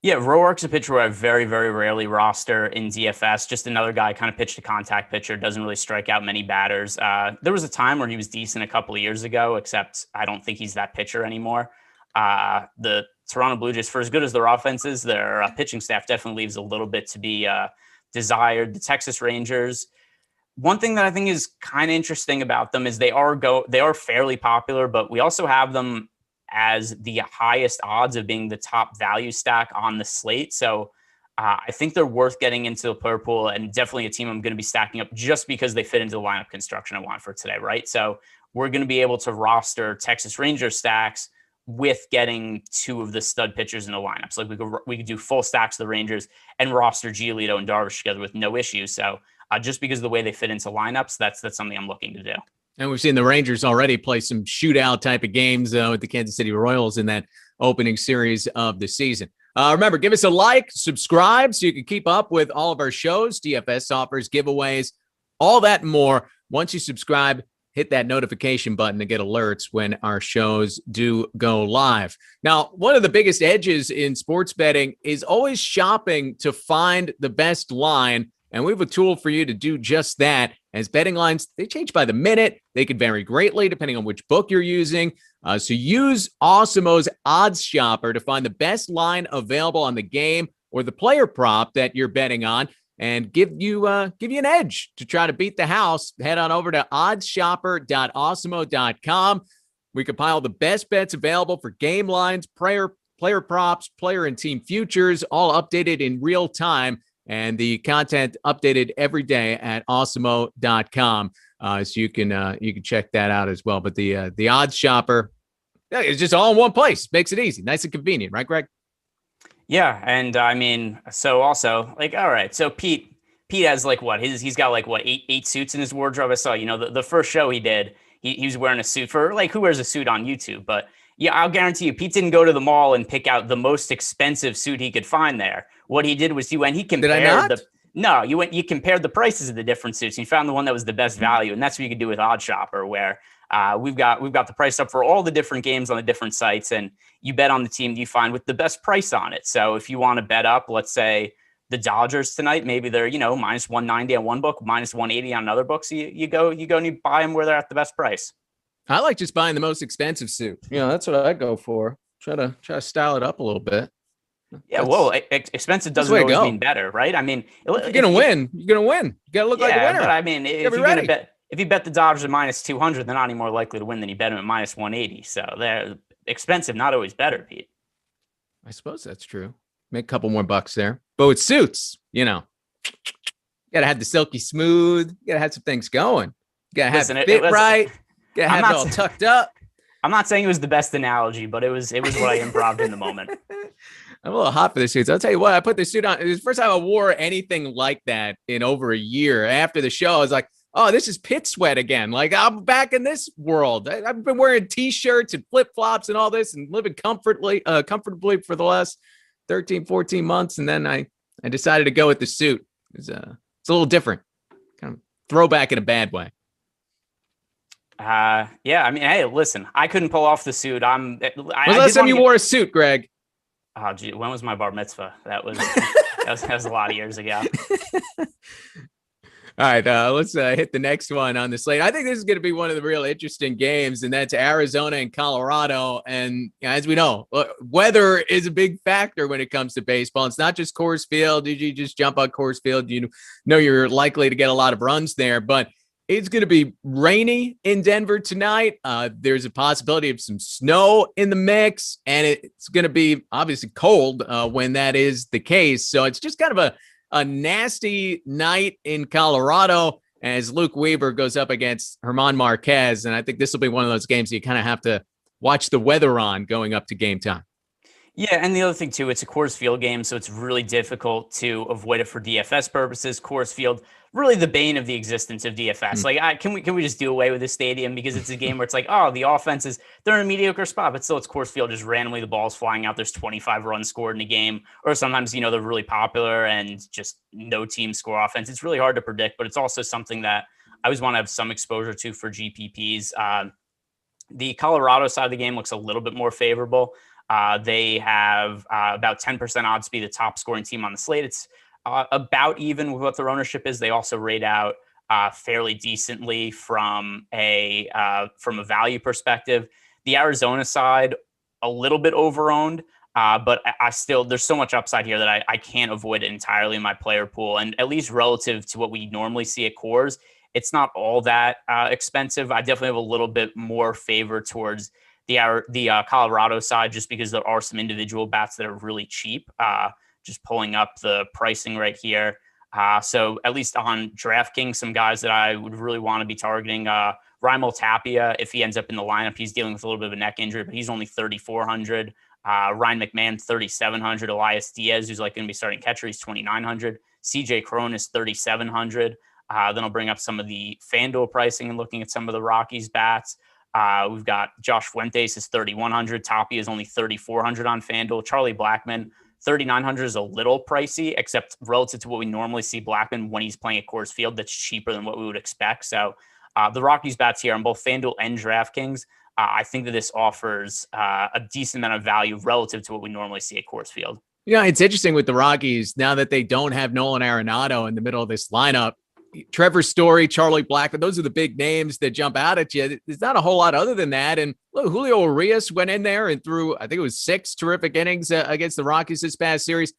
[SPEAKER 2] Yeah, Roark's a pitcher where I very, very rarely roster in DFS. Just another guy, kind of pitched a contact pitcher, doesn't really strike out many batters. There was a time where he was decent a couple of years ago, except I don't think he's that pitcher anymore. The Toronto Blue Jays, for as good as their offense is, their pitching staff definitely leaves a little bit to be desired. The Texas Rangers, one thing that I think is kind of interesting about them is they are fairly popular, but we also have them as the highest odds of being the top value stack on the slate. So I think they're worth getting into the player pool, and definitely a team I'm going to be stacking up just because they fit into the lineup construction I want for today, right? So we're going to be able to roster Texas Rangers stacks with getting 2 of the stud pitchers in the lineups. Like we could do full stacks of the Rangers and roster Giolito and Darvish together with no issues. So just because of the way they fit into lineups, that's something I'm looking to do. And
[SPEAKER 1] we've seen the Rangers already play some shootout type of games with the Kansas City Royals in that opening series of the season. Remember, give us a like, subscribe so you can keep up with all of our shows, DFS offers, giveaways, all that and more. Once you subscribe, hit that notification button to get alerts when our shows do go live. Now, one of the biggest edges in sports betting is always shopping to find the best line. And we have a tool for you to do just that. As betting lines, they change by the minute. They can vary greatly depending on which book you're using. So use Awesemo's OddsShopper to find the best line available on the game or the player prop that you're betting on, and give you an edge to try to beat the house. Head on over to oddshopper.awesemo.com. We compile the best bets available for game lines, player props, player and team futures, all updated in real time. And the content updated every day at awesemo.com. So you can check that out as well. But the Odds Shopper, it's just all in one place. Makes it easy, nice and convenient, right, Greg?
[SPEAKER 2] Yeah, and I mean, so also like, all right, so Pete has like what he's got like what eight suits in his wardrobe. I saw, the first show he did, he was wearing a suit. For like, who wears a suit on YouTube? But yeah, I'll guarantee you, Pete didn't go to the mall and pick out the most expensive suit he could find there. What he did was he compared you compared the prices of the different suits. And you found the one that was the best value, and that's what you could do with OddsShopper, where we've got the price up for all the different games on the different sites, and you bet on the team that you find with the best price on it. So if you want to bet up, let's say the Dodgers tonight, maybe they're minus 190 on one book, minus 180 on another book. So you go and you buy them where they're at the best price.
[SPEAKER 1] I like just buying the most expensive suit. That's what I go for. Try to style it up a little bit.
[SPEAKER 2] Yeah, expensive doesn't always mean better, right? I mean,
[SPEAKER 1] if you're gonna win. You're gonna win. You gotta look like a winner.
[SPEAKER 2] But I mean, if you bet the Dodgers at minus 200, they're not any more likely to win than you bet them at minus 180. So they're expensive, not always better, Pete.
[SPEAKER 1] I suppose that's true. Make a couple more bucks there. But with suits, you gotta have the silky smooth. You gotta have some things going. You gotta have it right. You gotta have it all tucked up.
[SPEAKER 2] I'm not saying it was the best analogy, but it was what I improv in the moment.
[SPEAKER 1] I'm a little hot for the suits. I'll tell you what, I put the suit on. It was the first time I wore anything like that in over a year. After the show, I was like, oh, this is pit sweat again. Like, I'm back in this world. I've been wearing T-shirts and flip-flops and all this and living comfortably for the last 13, 14 months. And then I decided to go with the suit. It's a little different. Kind of throwback in a bad way.
[SPEAKER 2] Yeah, I mean, hey, listen, I couldn't pull off the suit. When's
[SPEAKER 1] the last time you wore a suit, Greg?
[SPEAKER 2] Oh, gee, when was my bar mitzvah? That was a lot of years ago.
[SPEAKER 1] All right, let's hit the next one on the slate. I think this is going to be one of the real interesting games, and that's Arizona and Colorado. And as we know, weather is a big factor when it comes to baseball. It's not just Coors Field. You just jump on Coors Field, you're likely to get a lot of runs there, but it's going to be rainy in Denver tonight. There's a possibility of some snow in the mix, and it's going to be obviously cold when that is the case. So it's just kind of a nasty night in Colorado as Luke Weaver goes up against German Marquez. And I think this will be one of those games you kind of have to watch the weather on going up to game time.
[SPEAKER 2] Yeah, and the other thing, too, it's a Coors Field game, so it's really difficult to avoid it for DFS purposes. Coors Field, really the bane of the existence of DFS. Like, can we just do away with this stadium? Because it's a game where it's like, oh, the offenses, they're in a mediocre spot, but still it's Coors Field, just randomly the ball's flying out. There's 25 runs scored in a game, or sometimes, they're really popular and just no team score offense. It's really hard to predict, but it's also something that I always want to have some exposure to for GPPs. The Colorado side of the game looks a little bit more favorable. They have about 10% odds to be the top scoring team on the slate. It's about even with what their ownership is. They also rate out fairly decently from a value perspective. The Arizona side, a little bit overowned, but I still, there's so much upside here that I can't avoid it entirely in my player pool. And at least relative to what we normally see at Coors, it's not all that expensive. I definitely have a little bit more favor towards the Colorado side, just because there are some individual bats that are really cheap. Just pulling up the pricing right here. So at least on DraftKings, some guys that I would really want to be targeting. Raimel Tapia, if he ends up in the lineup, he's dealing with a little bit of a neck injury, but he's only 3,400. Ryan McMahon, 3,700. Elias Diaz, who's like going to be starting catcher, he's 2,900. CJ Cron is 3,700. Then I'll bring up some of the FanDuel pricing and looking at some of the Rockies bats. We've got Josh Fuentes is 3,100. Tapia is only 3,400 on FanDuel. Charlie Blackmon, 3,900 is a little pricey, except relative to what we normally see Blackmon when he's playing at Coors Field, that's cheaper than what we would expect. So The Rockies bats here on both FanDuel and DraftKings. I think that this offers a decent amount of value relative to what we normally see at Coors Field.
[SPEAKER 1] Yeah, it's interesting with the Rockies now that they don't have Nolan Arenado in the middle of this lineup. Trevor Story, Charlie Blackmon, those are the big names that jump out at you. There's not a whole lot other than that. And look, Julio Urias went in there and threw, I think it was 6 terrific innings against the Rockies this past series.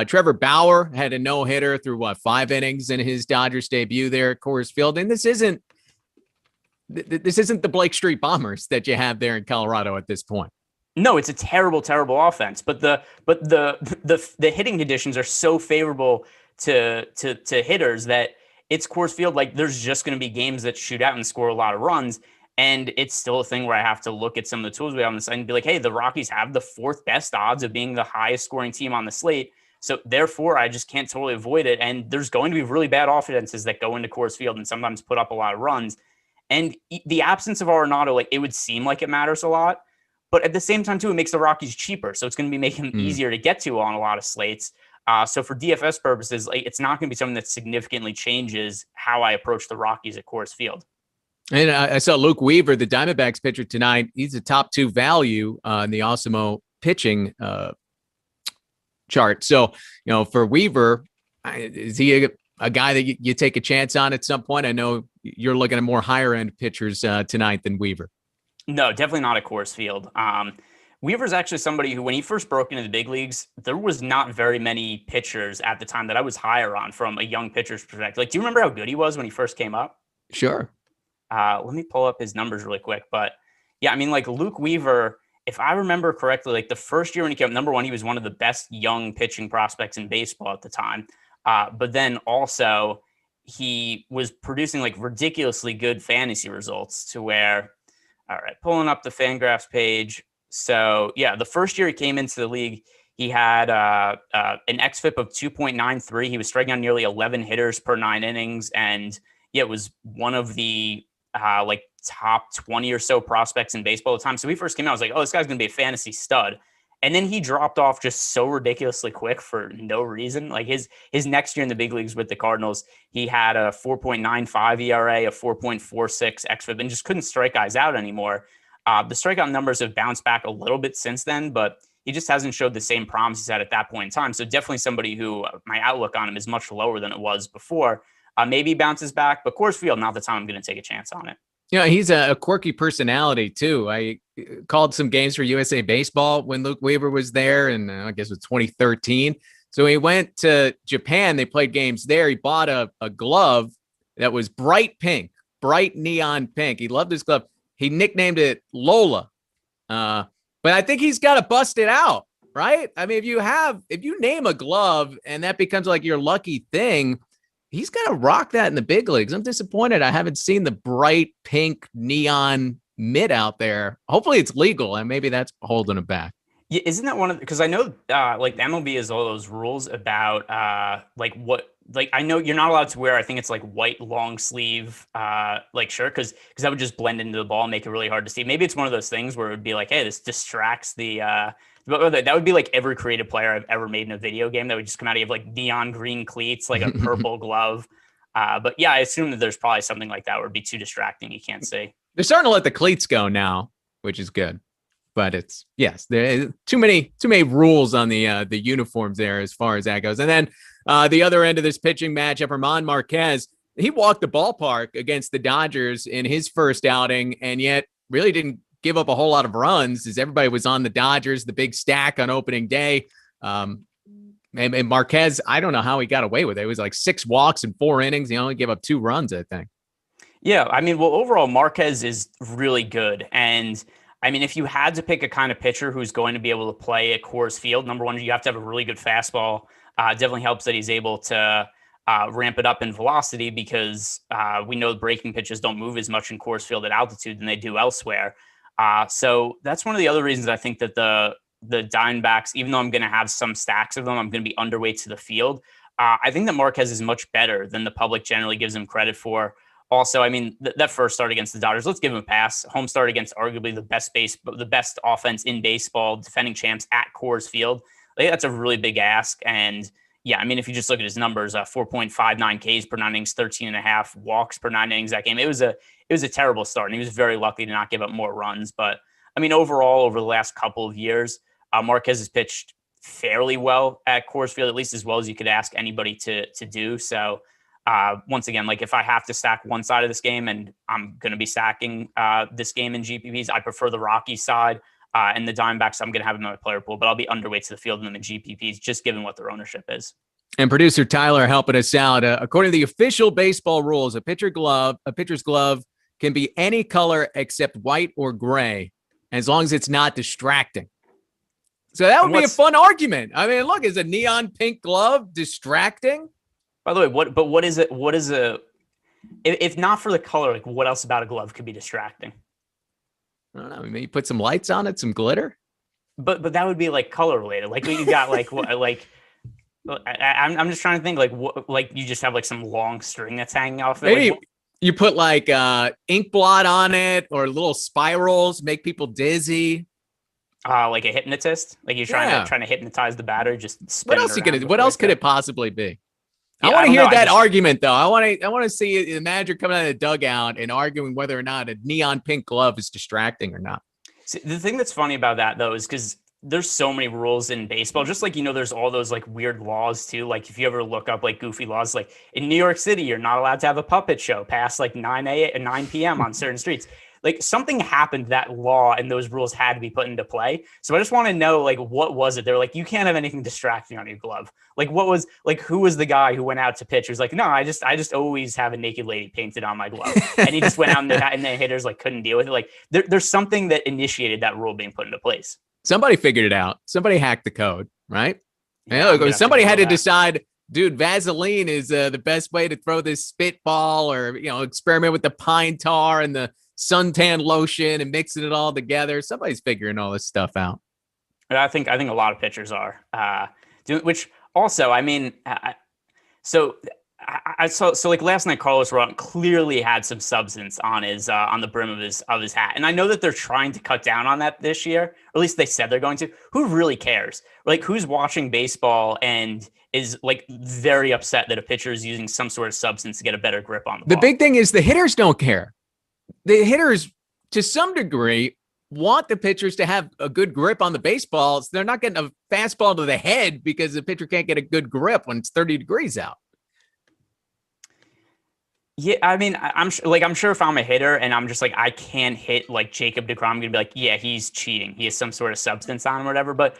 [SPEAKER 1] Trevor Bauer had a no-hitter through 5 innings in his Dodgers debut there at Coors Field. And this isn't the Blake Street Bombers that you have there in Colorado at this point.
[SPEAKER 2] No, it's a terrible, terrible offense. But the hitting conditions are so favorable to hitters that it's Coors Field. Like, there's just going to be games that shoot out and score a lot of runs. And it's still a thing where I have to look at some of the tools we have on the side and be like, hey, the Rockies have the 4th best odds of being the highest scoring team on the slate. So therefore, I just can't totally avoid it. And there's going to be really bad offenses that go into Coors Field and sometimes put up a lot of runs. And the absence of Arenado, like, it would seem like it matters a lot. But at the same time, too, it makes the Rockies cheaper. So it's going to be making them easier to get to on a lot of slates. So for DFS purposes, like, it's not going to be something that significantly changes how I approach the Rockies at Coors Field.
[SPEAKER 1] And I saw Luke Weaver, the Diamondbacks pitcher tonight. He's a top 2 value in the Awesemo pitching chart. So, for Weaver, is he a guy that you take a chance on at some point? I know you're looking at more higher end pitchers tonight than Weaver.
[SPEAKER 2] No, definitely not at Coors Field. Weaver's actually somebody who, when he first broke into the big leagues, there was not very many pitchers at the time that I was higher on from a young pitcher's perspective. Like, do you remember how good he was when he first came up?
[SPEAKER 1] Sure.
[SPEAKER 2] Let me pull up his numbers really quick. But yeah, I mean, like, Luke Weaver, if I remember correctly, like, the first year when he came up, number one, he was one of the best young pitching prospects in baseball at the time. But then also he was producing like ridiculously good fantasy results to where, all right, pulling up the Fangraphs page. So yeah, the first year he came into the league, he had an xFIP of 2.93. He was striking out nearly 11 hitters per 9 innings. And yeah, it was one of the like top 20 or so prospects in baseball at the time. So when he first came out, I was like, oh, this guy's going to be a fantasy stud. And then he dropped off just so ridiculously quick for no reason. Like his next year in the big leagues with the Cardinals, he had a 4.95 ERA, a 4.46 xFIP, and just couldn't strike guys out anymore. The strikeout numbers have bounced back a little bit since then, but he just hasn't showed the same promise he's had at that point in time. So definitely somebody who my outlook on him is much lower than it was before. Maybe he bounces back, but Coors Field, not the time I'm going to take a chance on it.
[SPEAKER 1] Yeah, he's a quirky personality too. I called some games for USA Baseball when Luke Weaver was there, and I guess it was 2013. So he went to Japan. They played games there. He bought a glove that was bright pink, bright neon pink. He loved his glove. He nicknamed it Lola. But I think he's got to bust it out, right? I mean, if you name a glove and that becomes like your lucky thing, he's got to rock that in the big leagues. I'm disappointed I haven't seen the bright pink neon mitt out there. Hopefully it's legal, and maybe that's holding him back.
[SPEAKER 2] Yeah, isn't that one of because I know like the MLB has all those rules about I know you're not allowed to wear, I think it's like white long sleeve like shirt because that would just blend into the ball and make it really hard to see. Maybe it's one of those things where it would be like, hey, this distracts the that would be like every creative player I've ever made in a video game that would just come out. You have like neon green cleats, like a purple glove. But yeah, I assume that there's probably something like that where it'd be too distracting. You can't see. They're
[SPEAKER 1] starting to let the cleats go now, which is good. But there too many rules on the uniforms there as far as that goes. And then the other end of this pitching matchup, German Marquez, he walked the ballpark against the Dodgers in his first outing, and yet really didn't give up a whole lot of runs as everybody was on the Dodgers, the big stack on opening day. And Marquez, I don't know how he got away with it. It was like 6 walks in 4 innings. He only gave up 2 runs, I think.
[SPEAKER 2] Yeah, I mean, well, overall, Marquez is really good. And I mean, if you had to pick a kind of pitcher who's going to be able to play at Coors Field, number one, you have to have a really good fastball. Definitely helps that he's able to ramp it up in velocity because we know breaking pitches don't move as much in Coors Field at altitude than they do elsewhere. So that's one of the other reasons I think that the Diamondbacks, even though I'm going to have some stacks of them, I'm going to be underweight to the field. I think that Marquez is much better than the public generally gives him credit for. Also, I mean, that first start against the Dodgers, let's give him a pass. Home start against arguably the best offense in baseball, defending champs at Coors Field. Like, that's a really big ask. And yeah, I mean, if you just look at his numbers, 4.59 Ks per 9 innings, 13.5 walks per 9 innings that game. It was was a terrible start, and he was very lucky to not give up more runs. But I mean, overall, over the last couple of years, Marquez has pitched fairly well at Coors Field, at least as well as you could ask anybody to do. So once again, like if I have to stack one side of this game, and I'm going to be stacking this game in GPPs, I prefer the Rockies side. And the Diamondbacks, I'm going to have them in my player pool, but I'll be underweight to the field in them in GPPs, just given what their ownership is.
[SPEAKER 1] And producer Tyler helping us out. According to the official baseball rules, a pitcher's glove can be any color except white or gray, as long as it's not distracting. So that would be a fun argument. I mean, look, is a neon pink glove distracting? By the way,
[SPEAKER 2] what is it? What is if not for the color, like what else about a glove could be distracting?
[SPEAKER 1] I don't know. Maybe you put some lights on it, some glitter.
[SPEAKER 2] But that would be like color related. Like you got like what like. I'm just trying to think like you just have like some long string that's hanging off it.
[SPEAKER 1] Maybe you put like ink blot on it or little spirals, make people dizzy.
[SPEAKER 2] Like a hypnotist, like you're trying to hypnotize the batter. Just spin.
[SPEAKER 1] What else could it possibly be? Yeah, I want to hear that argument though. I want to see the manager coming out of the dugout and arguing whether or not a neon pink glove is distracting or not.
[SPEAKER 2] See, the thing that's funny about that though is because there's so many rules in baseball, just like, there's all those like weird laws too. Like if you ever look up like goofy laws, like in New York City, you're not allowed to have a puppet show past like 9 p.m. on certain streets. Like something happened, that law and those rules had to be put into play. So I just want to know, like, what was it? They're like, you can't have anything distracting on your glove. Like who was the guy who went out to pitch? He was like, no, I just always have a naked lady painted on my glove. And he just went out and the hitters like couldn't deal with it. Like there's something that initiated that rule being put into place.
[SPEAKER 1] Somebody figured it out. Somebody hacked the code, right? Yeah, somebody had to decide, dude, Vaseline is the best way to throw this spitball, or, experiment with the pine tar and the suntan lotion and mixing it all together. Somebody's figuring all this stuff out.
[SPEAKER 2] I think a lot of pitchers are which also, I mean, so like last night, Carlos Rodon clearly had some substance on his on the brim of his hat, and I know that they're trying to cut down on that this year, or at least they said they're going to. Who really cares? Like, who's watching baseball and is like very upset that a pitcher is using some sort of substance to get a better grip on the ball?
[SPEAKER 1] The big thing is the hitters don't care. The hitters, to some degree, want the pitchers to have a good grip on the baseball. So they're not getting a fastball to the head because the pitcher can't get a good grip when it's 30 degrees out.
[SPEAKER 2] Yeah, I mean, I'm sure if I'm a hitter and I'm just like, I can't hit like Jacob deGrom, I'm gonna be like, yeah, he's cheating. He has some sort of substance on him or whatever. But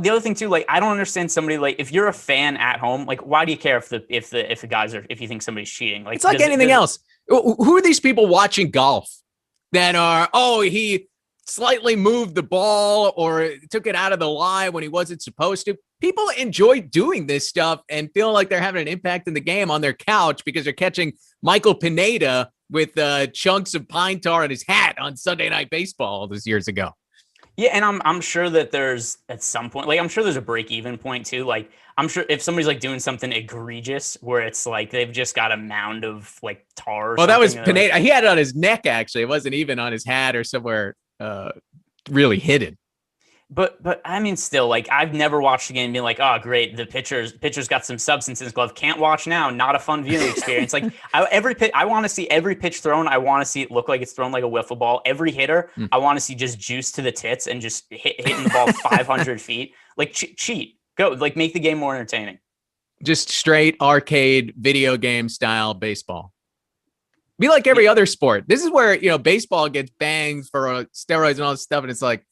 [SPEAKER 2] the other thing too, like, I don't understand somebody, like, if you're a fan at home, like, why do you care if the guys are, if you think somebody's cheating? Like,
[SPEAKER 1] it's like anything else. Who are these people watching golf that are, he slightly moved the ball or took it out of the line when he wasn't supposed to? People enjoy doing this stuff and feel like they're having an impact in the game on their couch because they're catching Michael Pineda with chunks of pine tar in his hat on Sunday Night Baseball all those years ago.
[SPEAKER 2] Yeah, and I'm sure that there's at some point, like, I'm sure there's a break-even point too. Like, I'm sure if somebody's like doing something egregious where it's like they've just got a mound of like tar.
[SPEAKER 1] Well, that was Pineda. Like, he had it on his neck, actually. It wasn't even on his hat or somewhere really hidden.
[SPEAKER 2] But I mean, still, like, I've never watched a game and been like, oh, great, the pitcher's got some substance in his glove. Can't watch now. Not a fun viewing experience. Like, I want to see every pitch thrown. I want to see it look like it's thrown like a wiffle ball. Every hitter, I want to see just juice to the tits and just hitting the ball 500 feet. Like, cheat. Go. Like, make the game more entertaining.
[SPEAKER 1] Just straight arcade video game style baseball. Be like every other sport. This is where, baseball gets banged for steroids and all this stuff. And it's like,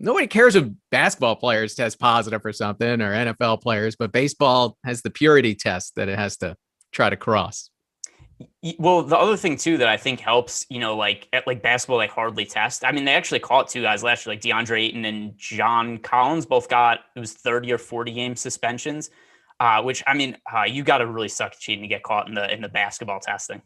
[SPEAKER 1] nobody cares if basketball players test positive for something or NFL players, but baseball has the purity test that it has to try to cross.
[SPEAKER 2] Well, the other thing too that I think helps, like basketball, they hardly test. I mean, they actually caught two guys last year, like DeAndre Ayton and John Collins, both got, it was 30 or 40 game suspensions, which, I mean, you got to really suck at cheating to get caught in the basketball testing.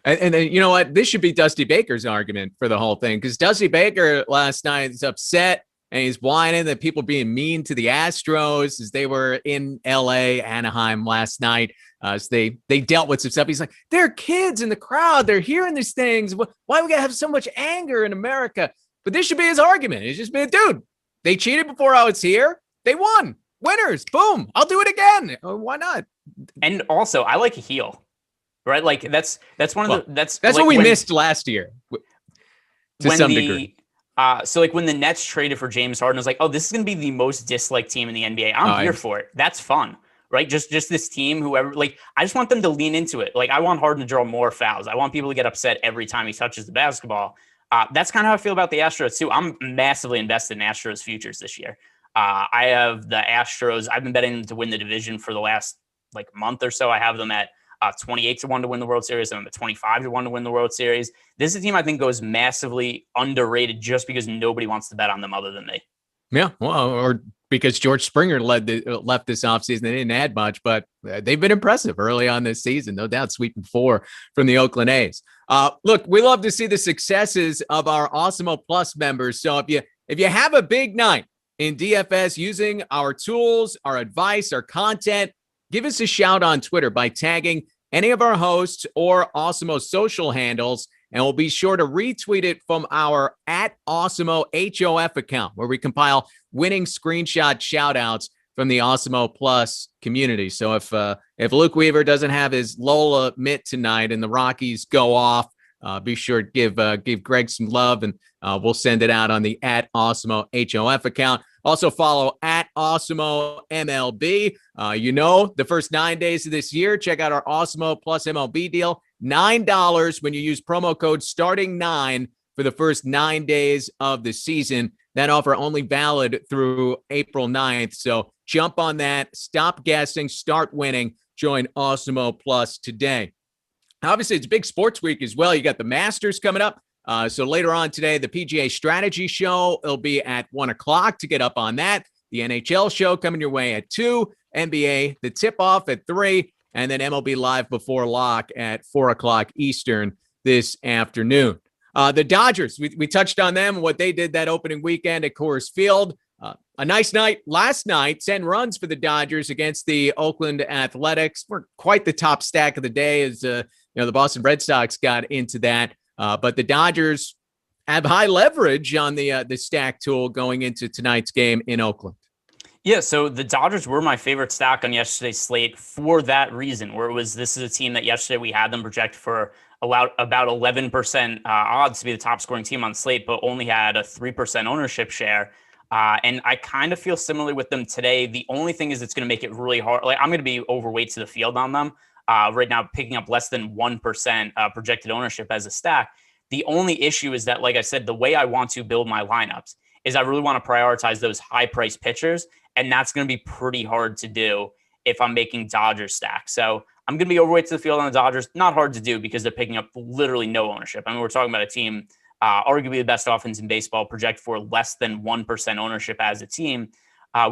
[SPEAKER 1] And then, you know what? This should be Dusty Baker's argument for the whole thing, because Dusty Baker last night is upset and he's whining that people being mean to the Astros as they were in LA, Anaheim last night. So they dealt with some stuff. He's like, there are kids in the crowd. They're hearing these things. Why we got to have so much anger in America? But this should be his argument. It's just been, dude, they cheated before I was here. They won. Winners. Boom. I'll do it again. Why not?
[SPEAKER 2] And also, I like a heel. right? Like that's one of that's
[SPEAKER 1] like what we missed last year to some degree.
[SPEAKER 2] So like when the Nets traded for James Harden, I was like, oh, this is going to be the most disliked team in the NBA. I'm here for it. That's fun, right? Just this team, whoever, like, I just want them to lean into it. Like, I want Harden to draw more fouls. I want people to get upset every time he touches the basketball. That's kind of how I feel about the Astros too. I'm massively invested in Astros futures this year. I have the Astros. I've been betting them to win the division for the last like month or so. I have them at 28-1 to win the World Series. I'm at 25-1 to win the World Series. This is a team I think goes massively underrated just because nobody wants to bet on them other than me.
[SPEAKER 1] Yeah, well, or because George Springer left this offseason. They didn't add much, but they've been impressive early on this season. No doubt sweeping 4 from the Oakland A's. Look, we love to see the successes of our Awesemo Plus members. So if you have a big night in DFS using our tools, our advice, our content, give us a shout on Twitter by tagging any of our hosts or Awesemo social handles, and we'll be sure to retweet it from our @Awesemo HOF account, where we compile winning screenshot shout-outs from the Awesemo Plus community. So if Luke Weaver doesn't have his Lola mitt tonight and the Rockies go off, be sure to give Greg some love, and we'll send it out on the @Awesemo HOF account. Also follow @Awesemo MLB. The first 9 days of this year, check out our Awesemo Plus MLB deal. $9 when you use promo code STARTING9 for the first 9 days of the season. That offer only valid through April 9th. So jump on that. Stop guessing. Start winning. Join Awesemo Plus today. Obviously, it's a big sports week as well. You got the Masters coming up. So later on today, the PGA Strategy Show will be at 1 o'clock to get up on that. The NHL show coming your way at 2, NBA, the tip-off at 3, and then MLB Live before lock at 4 o'clock Eastern this afternoon. The Dodgers, we touched on them, what they did that opening weekend at Coors Field. A nice night last night, 10 runs for the Dodgers against the Oakland Athletics. We're quite the top stack of the day as the Boston Red Sox got into that. But the Dodgers have high leverage on the stack tool going into tonight's game in Oakland.
[SPEAKER 2] Yeah, so the Dodgers were my favorite stack on yesterday's slate for that reason, where this is a team that yesterday we had them project for about 11% odds to be the top scoring team on the slate, but only had a 3% ownership share. And I kind of feel similarly with them today. The only thing is it's going to make it really hard. Like, I'm going to be overweight to the field on them. Right now, picking up less than 1% projected ownership as a stack. The only issue is that, like I said, the way I want to build my lineups is I really want to prioritize those high-priced pitchers, and that's going to be pretty hard to do if I'm making Dodgers stacks. So I'm going to be overweight to the field on the Dodgers. Not hard to do because they're picking up literally no ownership. I mean, we're talking about a team, arguably the best offense in baseball, project for less than 1% ownership as a team.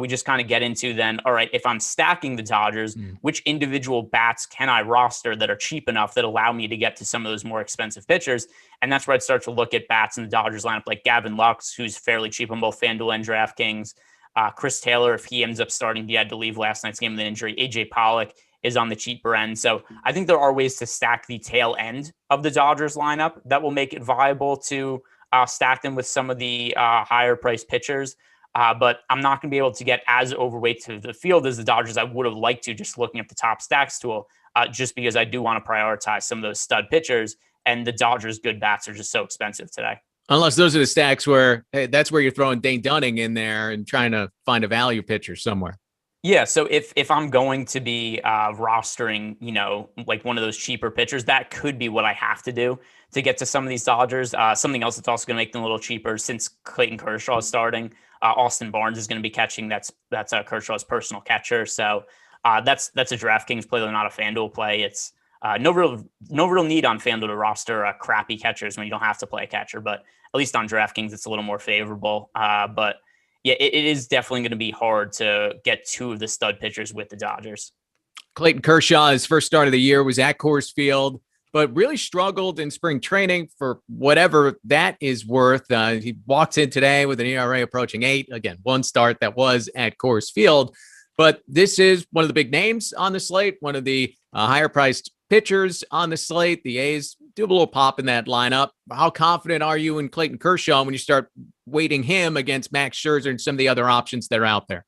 [SPEAKER 2] We just kind of get into then, all right, if I'm stacking the Dodgers, which individual bats can I roster that are cheap enough that allow me to get to some of those more expensive pitchers? And that's where I'd start to look at bats in the Dodgers lineup, like Gavin Lux, who's fairly cheap on both FanDuel and DraftKings. Chris Taylor, if he ends up starting, he had to leave last night's game with an injury. AJ Pollock is on the cheaper end. So I think there are ways to stack the tail end of the Dodgers lineup that will make it viable to stack them with some of the higher priced pitchers. But I'm not going to be able to get as overweight to the field as the Dodgers I would have liked to, just looking at the top stacks tool, just because I do want to prioritize some of those stud pitchers, and the Dodgers' good bats are just so expensive today.
[SPEAKER 1] Unless those are the stacks where, hey, that's where you're throwing Dane Dunning in there and trying to find a value pitcher somewhere.
[SPEAKER 2] Yeah, so if I'm going to be rostering, like one of those cheaper pitchers, that could be what I have to do to get to some of these Dodgers. Something else that's also going to make them a little cheaper, since Clayton Kershaw is starting. Austin Barnes is going to be catching. That's Kershaw's personal catcher. So that's a DraftKings play, though not a FanDuel play. It's no real need on FanDuel to roster crappy catchers when you don't have to play a catcher. But at least on DraftKings, it's a little more favorable. But yeah, it is definitely going to be hard to get two of the stud pitchers with the Dodgers.
[SPEAKER 1] Clayton Kershaw, his first start of the year was at Coors Field, but really struggled in spring training for whatever that is worth. He walked in today with an ERA approaching 8. Again, one start that was at Coors Field. But this is one of the big names on the slate, one of the higher priced pitchers on the slate. The A's do a little pop in that lineup. How confident are you in Clayton Kershaw when you start weighting him against Max Scherzer and some of the other options that are out there?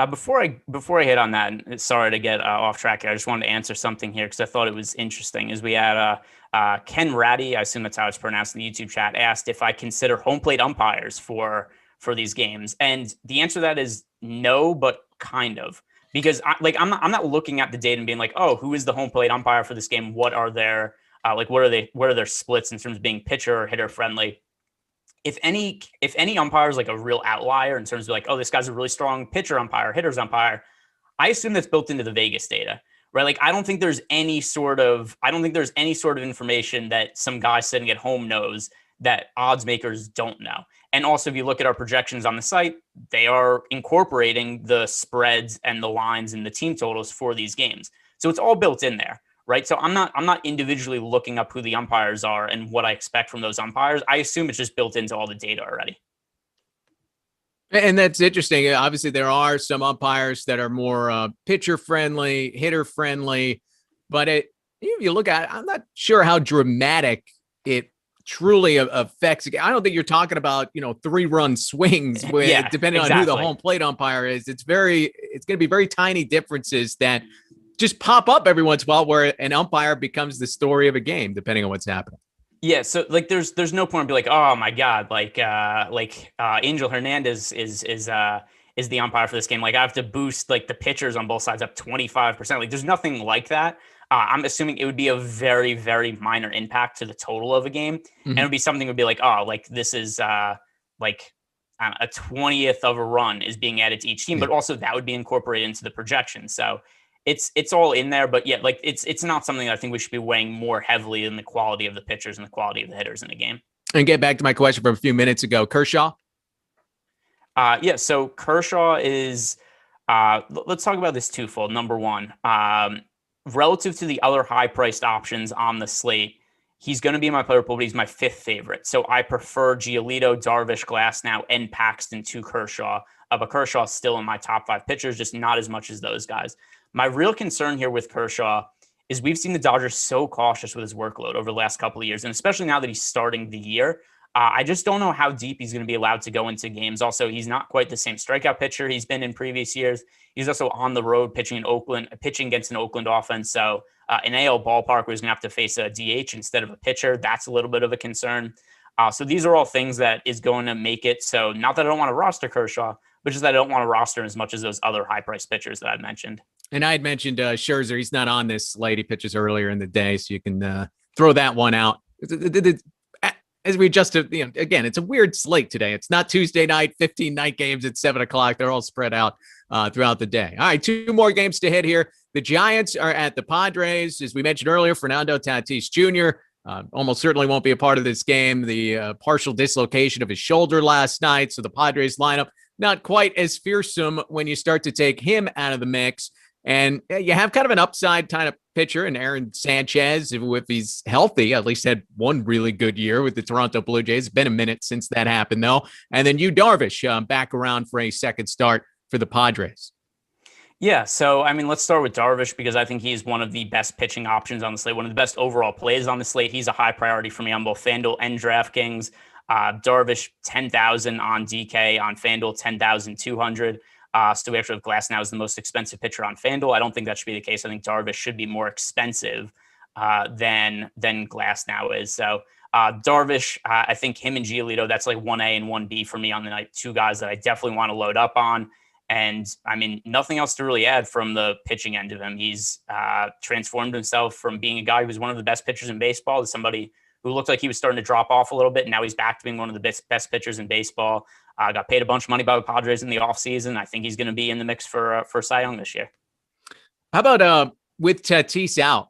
[SPEAKER 2] Before I hit on that, and sorry to get off track here, I just wanted to answer something here because I thought it was interesting. Is we had Ken Ratty, I assume that's how it's pronounced in the YouTube chat, asked if I consider home plate umpires for these games, and the answer to that is no, but kind of, because I'm not looking at the data and being like, oh, who is the home plate umpire for this game? What are their what are their splits in terms of being pitcher or hitter friendly? If any umpire is like a real outlier in terms of like, oh, this guy's a really strong pitcher umpire, hitter's umpire, I assume that's built into the Vegas data, right? Like, I don't think there's any sort of information that some guy sitting at home knows that odds makers don't know. And also, if you look at our projections on the site, they are incorporating the spreads and the lines and the team totals for these games. So it's all built in there. Right. So I'm not individually looking up who the umpires are and what I expect from those umpires. I assume it's just built into all the data already.
[SPEAKER 1] And that's interesting. Obviously, there are some umpires that are more pitcher friendly, hitter friendly, but if you look at it, I'm not sure how dramatic it truly affects. I don't think you're talking about, 3-run swings depending on who the home plate umpire is. It's going to be very tiny differences that just pop up every once in a while where an umpire becomes the story of a game, depending on what's happening.
[SPEAKER 2] Yeah. So like, there's no point to be like, oh my God, Angel Hernandez is the umpire for this game. Like, I have to boost like the pitchers on both sides up 25%. Like, there's nothing like that. I'm assuming it would be a very, very minor impact to the total of a game. Mm-hmm. And it would be something would be like, oh, like this is a 20th of a run is being added to each team, but also that would be incorporated into the projection. So it's all in there, but yeah, like it's not something that I think we should be weighing more heavily than the quality of the pitchers and the quality of the hitters in the game.
[SPEAKER 1] And get back to my question from a few minutes ago, Kershaw.
[SPEAKER 2] So Kershaw is, let's talk about this twofold. Number one, relative to the other high-priced options on the slate, he's going to be my player pool, but he's my fifth favorite. So I prefer Giolito, Darvish, Glasnow, and Paxton to Kershaw. But Kershaw's still in my top 5 pitchers, just not as much as those guys. My real concern here with Kershaw is we've seen the Dodgers so cautious with his workload over the last couple of years, and especially now that he's starting the year. I just don't know how deep he's going to be allowed to go into games. Also, he's not quite the same strikeout pitcher he's been in previous years. He's also on the road pitching against an Oakland offense. So an AL ballpark where he's going to have to face a DH instead of a pitcher, that's a little bit of a concern. So these are all things that is going to make it so, not that I don't want to roster Kershaw, but just that I don't want to roster as much as those other high-priced pitchers that I mentioned.
[SPEAKER 1] And I had mentioned Scherzer. He's not on this slate. He pitches earlier in the day, so you can throw that one out. As we just, again, it's a weird slate today. It's not Tuesday night, 15 night games at 7 o'clock. They're all spread out throughout the day. All right, 2 more games to hit here. The Giants are at the Padres. As we mentioned earlier, Fernando Tatis Jr. Almost certainly won't be a part of this game. The partial dislocation of his shoulder last night. So the Padres lineup not quite as fearsome when you start to take him out of the mix. And you have kind of an upside kind of pitcher in Aaron Sanchez, if he's healthy, at least had one really good year with the Toronto Blue Jays. It's been a minute since that happened, though. And then Darvish back around for a second start for the Padres.
[SPEAKER 2] Yeah, so, I mean, let's start with Darvish because I think he's one of the best pitching options on the slate, one of the best overall plays on the slate. He's a high priority for me on both FanDuel and DraftKings. Darvish, 10,000 on DK, on FanDuel, 10,200. So we actually have Glasnow as the most expensive pitcher on FanDuel. I don't think that should be the case. I think Darvish should be more expensive than Glasnow is. So Darvish, I think him and Giolito, that's like 1A and 1B for me on the night. 2 guys that I definitely want to load up on. And I mean, nothing else to really add from the pitching end of him. He's transformed himself from being a guy who was one of the best pitchers in baseball to somebody who looked like he was starting to drop off a little bit. And now he's back to being one of the best pitchers in baseball. Got paid a bunch of money by the Padres in the offseason. I think he's going to be in the mix for Cy Young this year.
[SPEAKER 1] How about with Tatis out,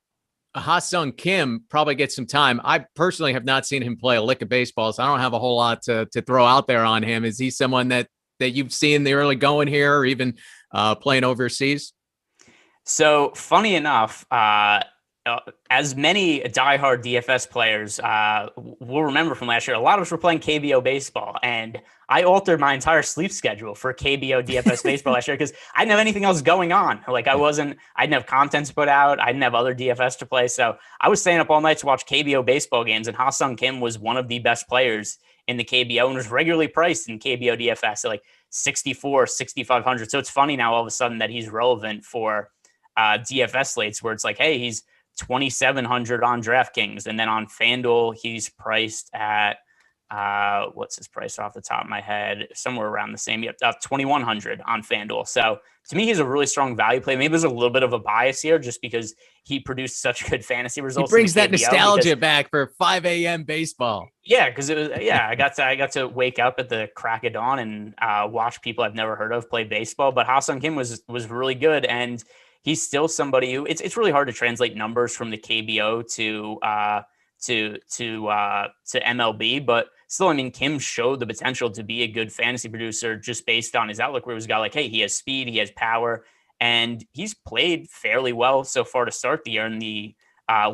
[SPEAKER 1] Ha-Sung Kim probably gets some time. I personally have not seen him play a lick of baseball, so I don't have a whole lot to throw out there on him. Is he someone that you've seen the early going here or even playing overseas?
[SPEAKER 2] So funny enough, as many diehard DFS players will remember from last year, a lot of us were playing KBO baseball, and I altered my entire sleep schedule for KBO DFS baseball last year because I didn't have anything else going on. Like I didn't have content to put out. I didn't have other DFS to play. So I was staying up all night to watch KBO baseball games, and Ha-Sung Kim was one of the best players in the KBO and was regularly priced in KBO DFS at like 64, 6,500. So it's funny now all of a sudden that he's relevant for DFS slates where it's like, hey, he's 2,700 on DraftKings. And then on FanDuel, he's priced at, what's his price off the top of my head? Somewhere around the same, 2,100 on FanDuel. So to me, he's a really strong value play. Maybe there's a little bit of a bias here just because he produced such good fantasy results.
[SPEAKER 1] He brings that nostalgia back for 5 a.m. baseball.
[SPEAKER 2] Yeah, because I got to wake up at the crack of dawn and watch people I've never heard of play baseball. But Ha-Seong Kim was really good, and he's still somebody who it's really hard to translate numbers from the KBO to MLB, but still, I mean, Kim showed the potential to be a good fantasy producer just based on his outlook, where he was a guy like, hey, he has speed, he has power, and he's played fairly well so far to start the year in the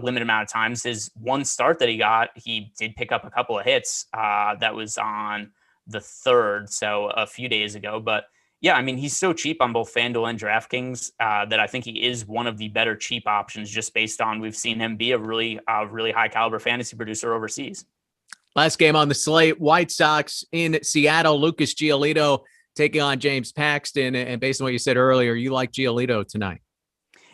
[SPEAKER 2] limited amount of times. His one start that he got, he did pick up a couple of hits. That was on the 3rd, so a few days ago. But yeah, I mean, he's so cheap on both FanDuel and DraftKings that I think he is one of the better cheap options just based on we've seen him be a really high caliber fantasy producer overseas.
[SPEAKER 1] Last game on the slate, White Sox in Seattle. Lucas Giolito taking on James Paxton. And based on what you said earlier, you like Giolito tonight.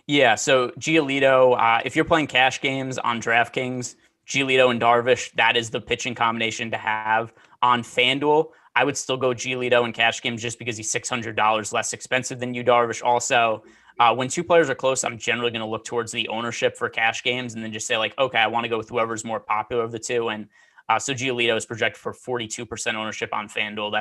[SPEAKER 2] Yeah, so Giolito, if you're playing cash games on DraftKings, Giolito and Darvish, that is the pitching combination to have. On FanDuel, I would still go Giolito in cash games just because he's $600 less expensive than you, Darvish. Also, when two players are close, I'm generally going to look towards the ownership for cash games and then just say like, okay, I want to go with whoever's more popular of the two. And so Giolito is projected for 42% ownership on FanDuel.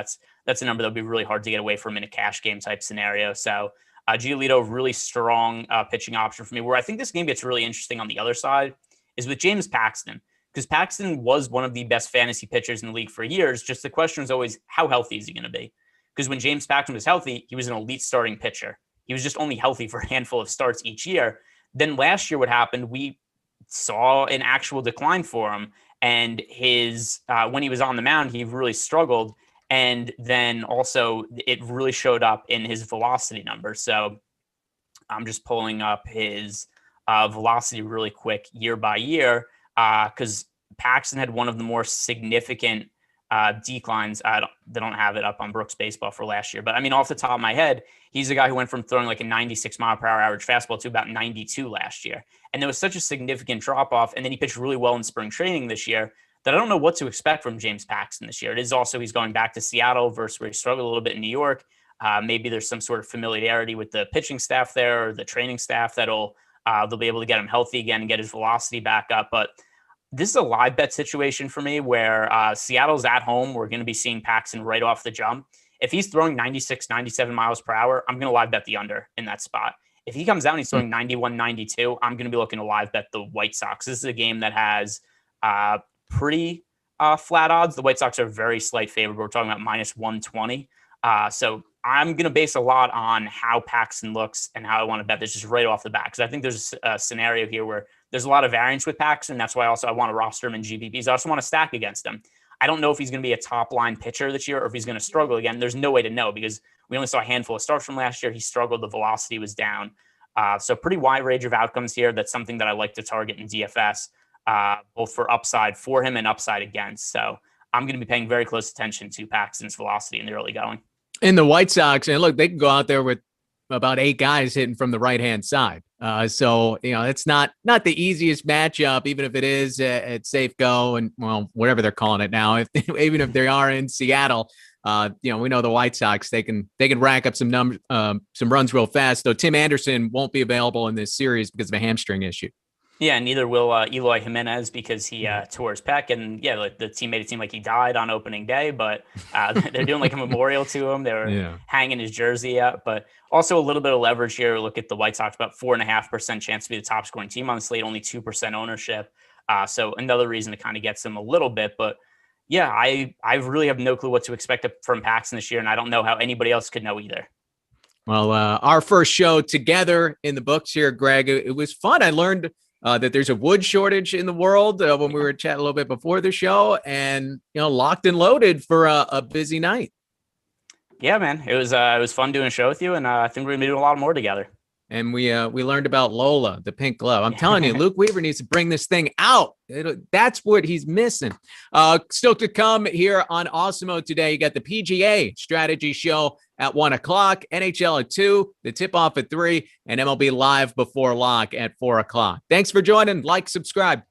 [SPEAKER 2] That's a number that'll be really hard to get away from in a cash game type scenario. So Giolito, really strong pitching option for me. Where I think this game gets really interesting on the other side is with James Paxton, because Paxton was one of the best fantasy pitchers in the league for years. Just the question is always, how healthy is he going to be? Because when James Paxton was healthy, he was an elite starting pitcher. He was just only healthy for a handful of starts each year. Then last year, what happened? We saw an actual decline for him. And his when he was on the mound, he really struggled. And then also it really showed up in his velocity numbers. So I'm just pulling up his velocity really quick year by year because Paxton had one of the more significant declines. They don't have it up on Brooks Baseball for last year. But I mean, off the top of my head, he's a guy who went from throwing like a 96 mile per hour average fastball to about 92 last year. And there was such a significant drop off. And then he pitched really well in spring training this year that I don't know what to expect from James Paxton this year. It is also, he's going back to Seattle versus where he struggled a little bit in New York. Maybe there's some sort of familiarity with the pitching staff there or the training staff they'll be able to get him healthy again and get his velocity back up. But this is a live bet situation for me where Seattle's at home. We're going to be seeing Paxton right off the jump. If he's throwing 96, 97 miles per hour, I'm going to live bet the under in that spot. If he comes out and he's throwing 91, 92, I'm going to be looking to live bet the White Sox. This is a game that has pretty flat odds. The White Sox are very slight favorite. We're talking about minus 120. So I'm going to base a lot on how Paxton looks and how I want to bet this just right off the bat. Because I think there's a scenario here where there's a lot of variance with Paxton. That's why also I want to roster him in GPPs. I also want to stack against him. I don't know if he's going to be a top line pitcher this year or if he's going to struggle again. There's no way to know because we only saw a handful of starts from last year. He struggled. The velocity was down. So pretty wide range of outcomes here. That's something that I like to target in DFS, both for upside for him and upside against. So I'm going to be paying very close attention to Paxton's velocity in the early going.
[SPEAKER 1] In the White Sox, and look, they can go out there with about 8 guys hitting from the right-hand side. So, it's not the easiest matchup, even if it is at Safeco and, well, whatever they're calling it now. Even if they are in Seattle, we know the White Sox, they can rack up some runs real fast. Though Tim Anderson won't be available in this series because of a hamstring issue.
[SPEAKER 2] Yeah, neither will Eloy Jimenez because he tore his pec. And yeah, like the team made it seem like he died on opening day, but they're doing like a memorial to him. They were hanging his jersey up, but also a little bit of leverage here. Look at the White Sox, about 4.5% chance to be the top scoring team on the slate, only 2% ownership. So another reason to kind of get some a little bit, but yeah, I really have no clue what to expect from Paxton this year. And I don't know how anybody else could know either.
[SPEAKER 1] Well, our first show together in the books here, Greg, it was fun. I learned that there's a wood shortage in the world when we were chatting a little bit before the show, and locked and loaded for a busy night.
[SPEAKER 2] Yeah, man, it was fun doing a show with you, and I think we're gonna be doing a lot more together.
[SPEAKER 1] And we learned about Lola, the pink glove. I'm telling you, Luke Weaver needs to bring this thing out. That's what he's missing. Still to come here on Awesemo today. You got the PGA strategy show at 1:00, NHL at 2, the tip-off at 3, and MLB Live before lock at 4:00. Thanks for joining. Like, subscribe.